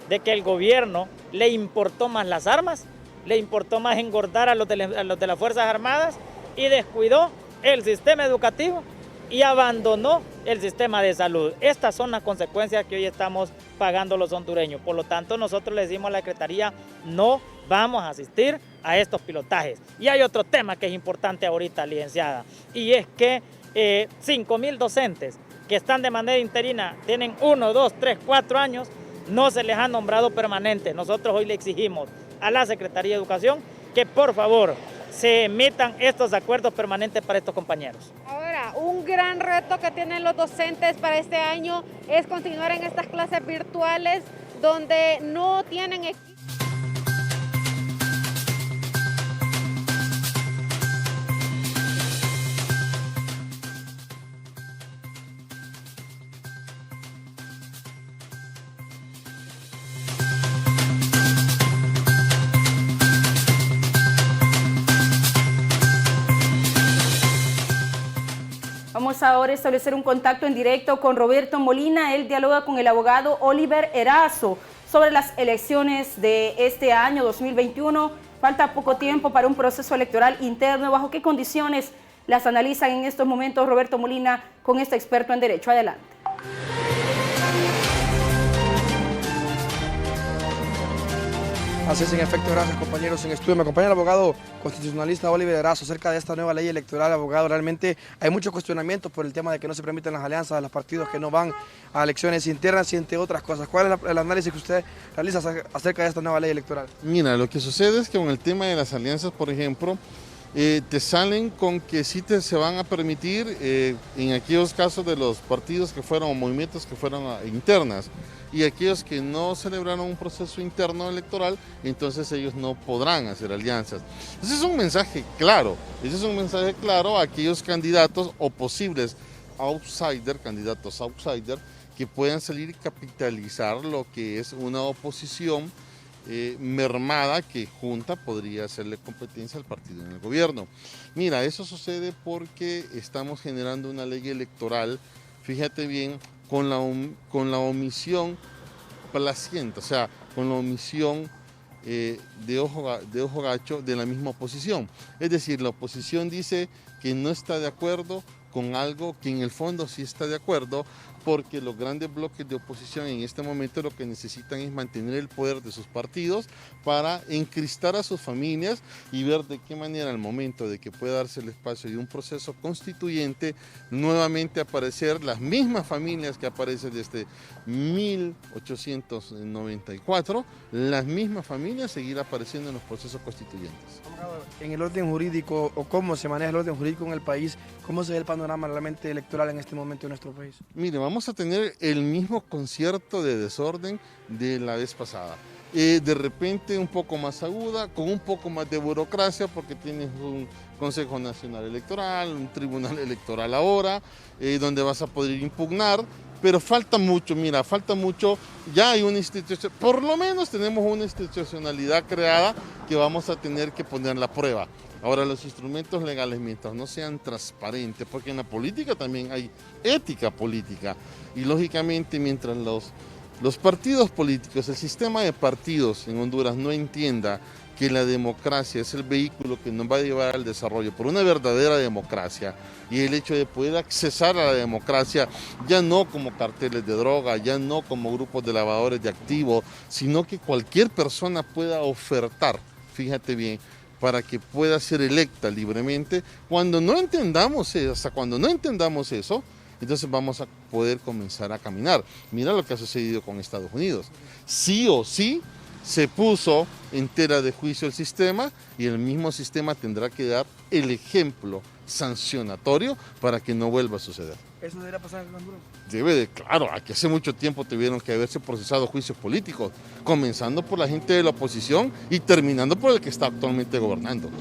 de que el gobierno le importó más las armas, le importó más engordar a los de las Fuerzas Armadas y descuidó el sistema educativo y abandonó el sistema de salud. Estas son las consecuencias que hoy estamos pagando los hondureños. Por lo tanto, nosotros le decimos a la Secretaría, no vamos a asistir a estos pilotajes. Y hay otro tema que es importante ahorita, licenciada, y es que 5,000 docentes que están de manera interina, tienen 1, 2, 3, 4 años, no se les ha nombrado permanente. Nosotros hoy le exigimos a la Secretaría de Educación que por favor se emitan estos acuerdos permanentes para estos compañeros. Ahora, un gran reto que tienen los docentes para este año es continuar en estas clases virtuales donde no tienen equipo. Vamos ahora a establecer un contacto en directo con Roberto Molina. Él dialoga con el abogado Oliver Erazo sobre las elecciones de este año 2021. Falta poco tiempo para un proceso electoral interno. ¿Bajo qué condiciones las analizan en estos momentos, Roberto Molina, con este experto en derecho? Adelante. Así es, en efecto, gracias compañeros en estudio. Me acompaña el abogado constitucionalista Oliver Erazo acerca de esta nueva ley electoral. Abogado, realmente hay muchos cuestionamientos por el tema de que no se permiten las alianzas de los partidos que no van a elecciones internas y entre otras cosas. ¿Cuál es el análisis que usted realiza acerca de esta nueva ley electoral? Mira, lo que sucede es que con el tema de las alianzas, por ejemplo, te salen con que sí se van a permitir en aquellos casos de los partidos que fueron o movimientos que fueron internas, y aquellos que no celebraron un proceso interno electoral, entonces ellos no podrán hacer alianzas. Ese es un mensaje claro, a aquellos candidatos o posibles candidatos outsider, que puedan salir y capitalizar lo que es una oposición mermada que junta podría hacerle competencia al partido en el gobierno. Mira, eso sucede porque estamos generando una ley electoral, fíjate bien, con la omisión placiente, o sea, con la omisión de ojo gacho de la misma oposición. Es decir, la oposición dice que no está de acuerdo con algo que en el fondo sí está de acuerdo, porque los grandes bloques de oposición en este momento lo que necesitan es mantener el poder de sus partidos para encristar a sus familias y ver de qué manera al momento de que pueda darse el espacio de un proceso constituyente, nuevamente aparecer las mismas familias que aparecen desde 1894, las mismas familias seguir apareciendo en los procesos constituyentes. En el orden jurídico, o cómo se maneja el orden jurídico en el país, ¿cómo se ve el panorama realmente electoral en este momento en nuestro país? Mire, vamos a tener el mismo concierto de desorden de la vez pasada. De repente un poco más aguda, con un poco más de burocracia, porque tienes un Consejo Nacional Electoral, un Tribunal Electoral ahora, donde vas a poder impugnar, pero falta mucho, mira, falta mucho, ya hay una institución, por lo menos tenemos una institucionalidad creada que vamos a tener que poner la prueba. Ahora, los instrumentos legales, mientras no sean transparentes, porque en la política también hay ética política, y lógicamente mientras los partidos políticos, el sistema de partidos en Honduras no entienda que la democracia es el vehículo que nos va a llevar al desarrollo por una verdadera democracia, y el hecho de poder accesar a la democracia ya no como carteles de droga, ya no como grupos de lavadores de activos, sino que cualquier persona pueda ofertar, fíjate bien, para que pueda ser electa libremente. Cuando no entendamos eso, entonces vamos a poder comenzar a caminar. Mira lo que ha sucedido con Estados Unidos. Sí o sí se puso en tela de juicio el sistema, y el mismo sistema tendrá que dar el ejemplo sancionatorio para que no vuelva a suceder. ¿Eso debería pasar en Honduras? Claro, aquí hace mucho tiempo tuvieron que haberse procesado juicios políticos, comenzando por la gente de la oposición y terminando por el que está actualmente gobernando.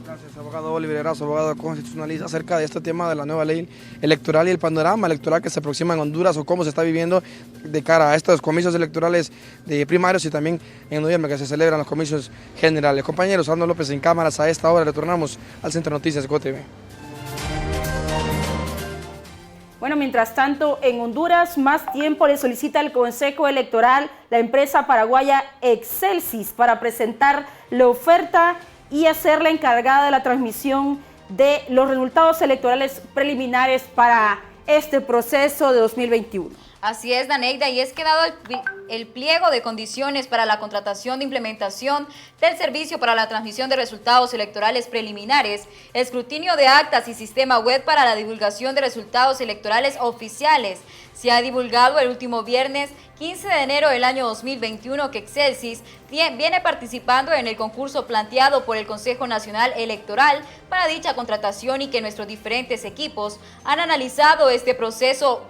Gracias, abogado Oliver Erazo, abogado constitucionalista, acerca de este tema de la nueva ley electoral y el panorama electoral que se aproxima en Honduras, o cómo se está viviendo de cara a estos comicios electorales de primarios, y también en noviembre que se celebran los comicios generales. Compañeros, Arno López en cámaras. A esta hora retornamos al Centro de Noticias GOTV. Bueno, mientras tanto, en Honduras, más tiempo le solicita al Consejo Electoral la empresa paraguaya Excelsis para presentar la oferta y hacerla encargada de la transmisión de los resultados electorales preliminares para este proceso de 2021. Así es, Daneida, y es que dado el pliego de condiciones para la contratación de implementación del servicio para la transmisión de resultados electorales preliminares, escrutinio de actas y sistema web para la divulgación de resultados electorales oficiales, se ha divulgado el último viernes 15 de enero del año 2021 que Excelsis viene participando en el concurso planteado por el Consejo Nacional Electoral para dicha contratación, y que nuestros diferentes equipos han analizado este proceso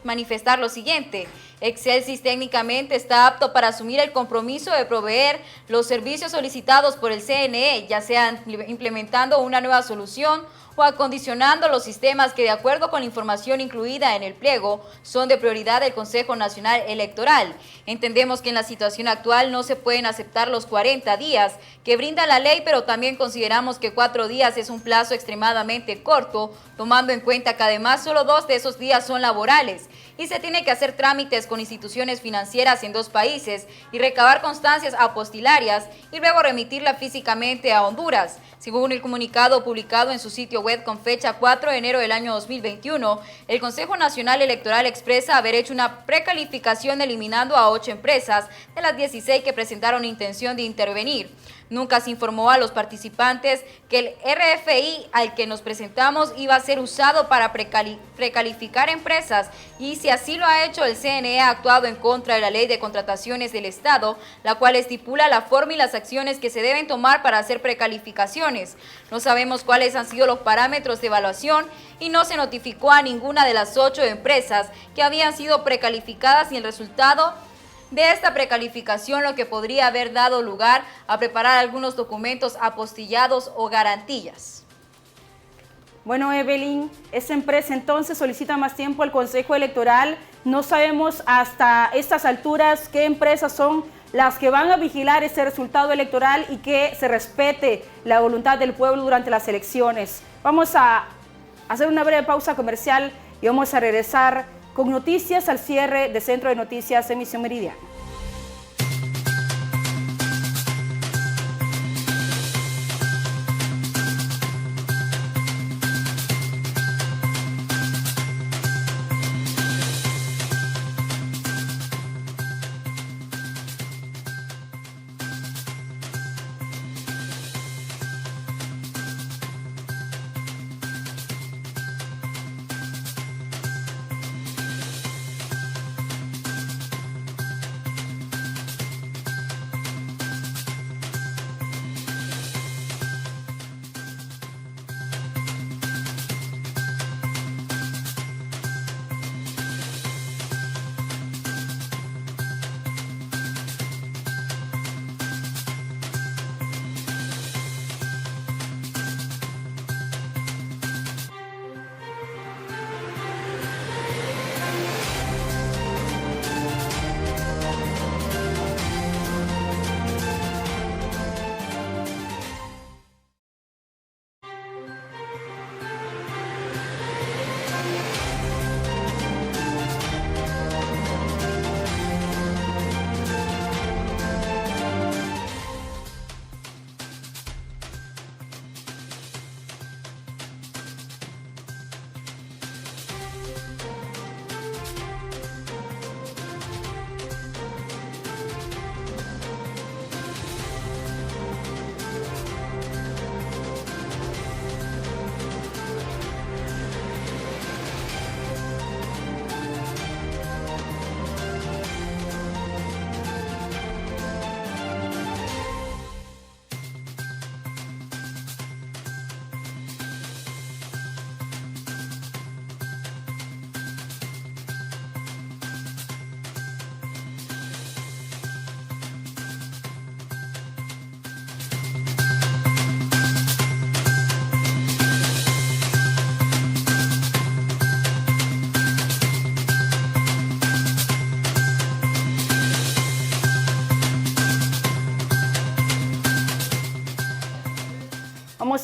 manifestar lo siguiente: Excelsis técnicamente está apto para asumir el compromiso de proveer los servicios solicitados por el CNE, ya sean implementando una nueva solución o acondicionando los sistemas que, de acuerdo con la información incluida en el pliego, son de prioridad del Consejo Nacional Electoral. Entendemos que en la situación actual no se pueden aceptar los 40 días que brinda la ley, pero también consideramos que 4 días es un plazo extremadamente corto, tomando en cuenta que además solo 2 de esos días son laborales, y se tiene que hacer trámites con instituciones financieras en 2 países y recabar constancias apostilarias y luego remitirla físicamente a Honduras. Según el comunicado publicado en su sitio web con fecha 4 de enero del año 2021, el Consejo Nacional Electoral expresa haber hecho una precalificación eliminando a 8 empresas de las 16 que presentaron intención de intervenir. Nunca se informó a los participantes que el RFI al que nos presentamos iba a ser usado para precalificar empresas, y si así lo ha hecho, el CNE ha actuado en contra de la Ley de Contrataciones del Estado, la cual estipula la forma y las acciones que se deben tomar para hacer precalificaciones. No sabemos cuáles han sido los parámetros de evaluación y no se notificó a ninguna de las 8 empresas que habían sido precalificadas ni el resultado de esta precalificación, lo que podría haber dado lugar a preparar algunos documentos apostillados o garantías. Bueno, Evelyn, esa empresa entonces solicita más tiempo al Consejo Electoral. No sabemos hasta estas alturas qué empresas son las que van a vigilar ese resultado electoral y que se respete la voluntad del pueblo durante las elecciones. Vamos a hacer una breve pausa comercial y vamos a regresar con noticias al cierre de Centro de Noticias Emisión Meridiana.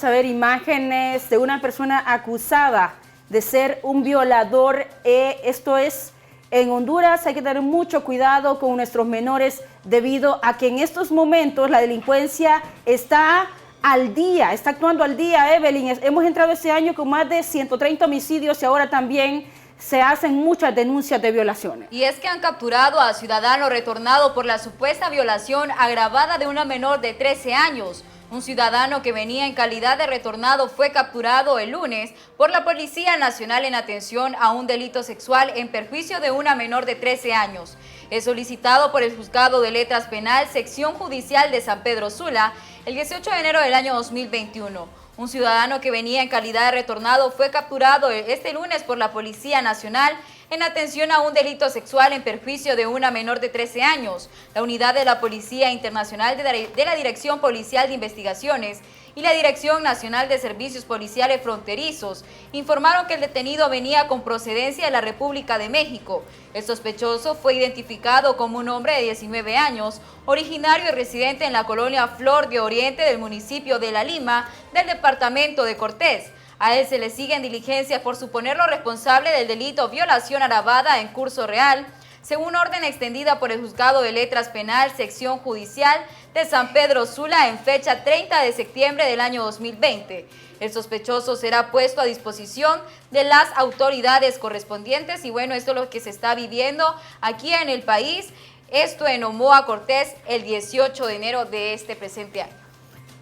vamos a ver imágenes de una persona acusada de ser un violador. Esto es en Honduras. Hay que tener mucho cuidado con nuestros menores debido a que en estos momentos la delincuencia está al día, está actuando al día, Evelyn. Hemos entrado este año con más de 130 homicidios y ahora también se hacen muchas denuncias de violaciones. Y es que han capturado a ciudadano retornado por la supuesta violación agravada de una menor de 13 años. Un ciudadano que venía en calidad de retornado fue capturado el lunes por la Policía Nacional en atención a un delito sexual en perjuicio de una menor de 13 años. Es solicitado por el Juzgado de Letras Penal, Sección Judicial de San Pedro Sula, el 18 de enero del año 2021. Un ciudadano que venía en calidad de retornado fue capturado este lunes por la Policía Nacional en atención a un delito sexual en perjuicio de una menor de 13 años. La unidad de la Policía Internacional de la Dirección Policial de Investigaciones y la Dirección Nacional de Servicios Policiales Fronterizos informaron que el detenido venía con procedencia de la República de México. El sospechoso fue identificado como un hombre de 19 años, originario y residente en la colonia Flor de Oriente del municipio de La Lima, del departamento de Cortés. A él se le siguen diligencias por suponerlo responsable del delito violación agravada en curso real, según orden extendida por el Juzgado de Letras Penal, Sección Judicial de San Pedro Sula en fecha 30 de septiembre del año 2020. El sospechoso será puesto a disposición de las autoridades correspondientes y bueno, esto es lo que se está viviendo aquí en el país, esto en Omoa Cortés el 18 de enero de este presente año.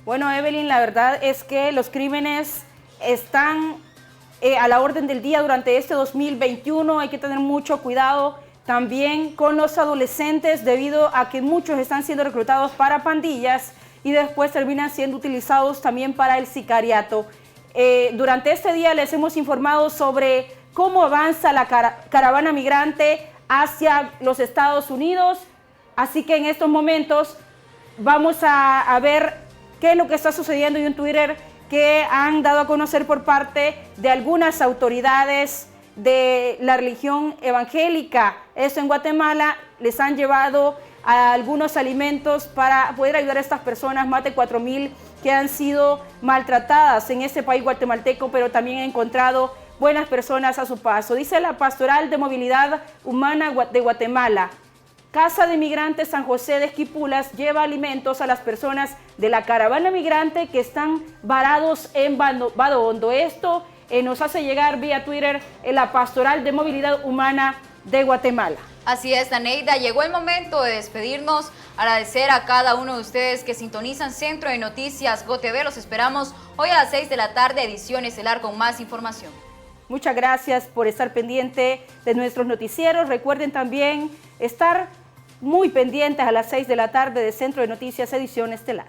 Bueno, Evelyn, la verdad es que los crímenes están a la orden del día durante este 2021, hay que tener mucho cuidado también con los adolescentes debido a que muchos están siendo reclutados para pandillas y después terminan siendo utilizados también para el sicariato. Durante este día les hemos informado sobre cómo avanza la caravana migrante hacia los Estados Unidos, así que en estos momentos vamos a ver qué es lo que está sucediendo en Twitter que han dado a conocer por parte de algunas autoridades de la religión evangélica. Esto en Guatemala les han llevado a algunos alimentos para poder ayudar a estas personas, más de 4,000 que han sido maltratadas en este país guatemalteco, pero también han encontrado buenas personas a su paso. Dice la Pastoral de Movilidad Humana de Guatemala: Casa de Migrantes San José de Esquipulas lleva alimentos a las personas de la caravana migrante que están varados en Vado Hondo. Esto nos hace llegar vía Twitter la Pastoral de Movilidad Humana de Guatemala. Así es, Daneida, llegó el momento de despedirnos, agradecer a cada uno de ustedes que sintonizan Centro de Noticias GOTV. Los esperamos hoy a las 6 de la tarde, edición estelar con más información. Muchas gracias por estar pendiente de nuestros noticieros. Recuerden también estar muy pendientes a las 6 de la tarde de Centro de Noticias, edición estelar.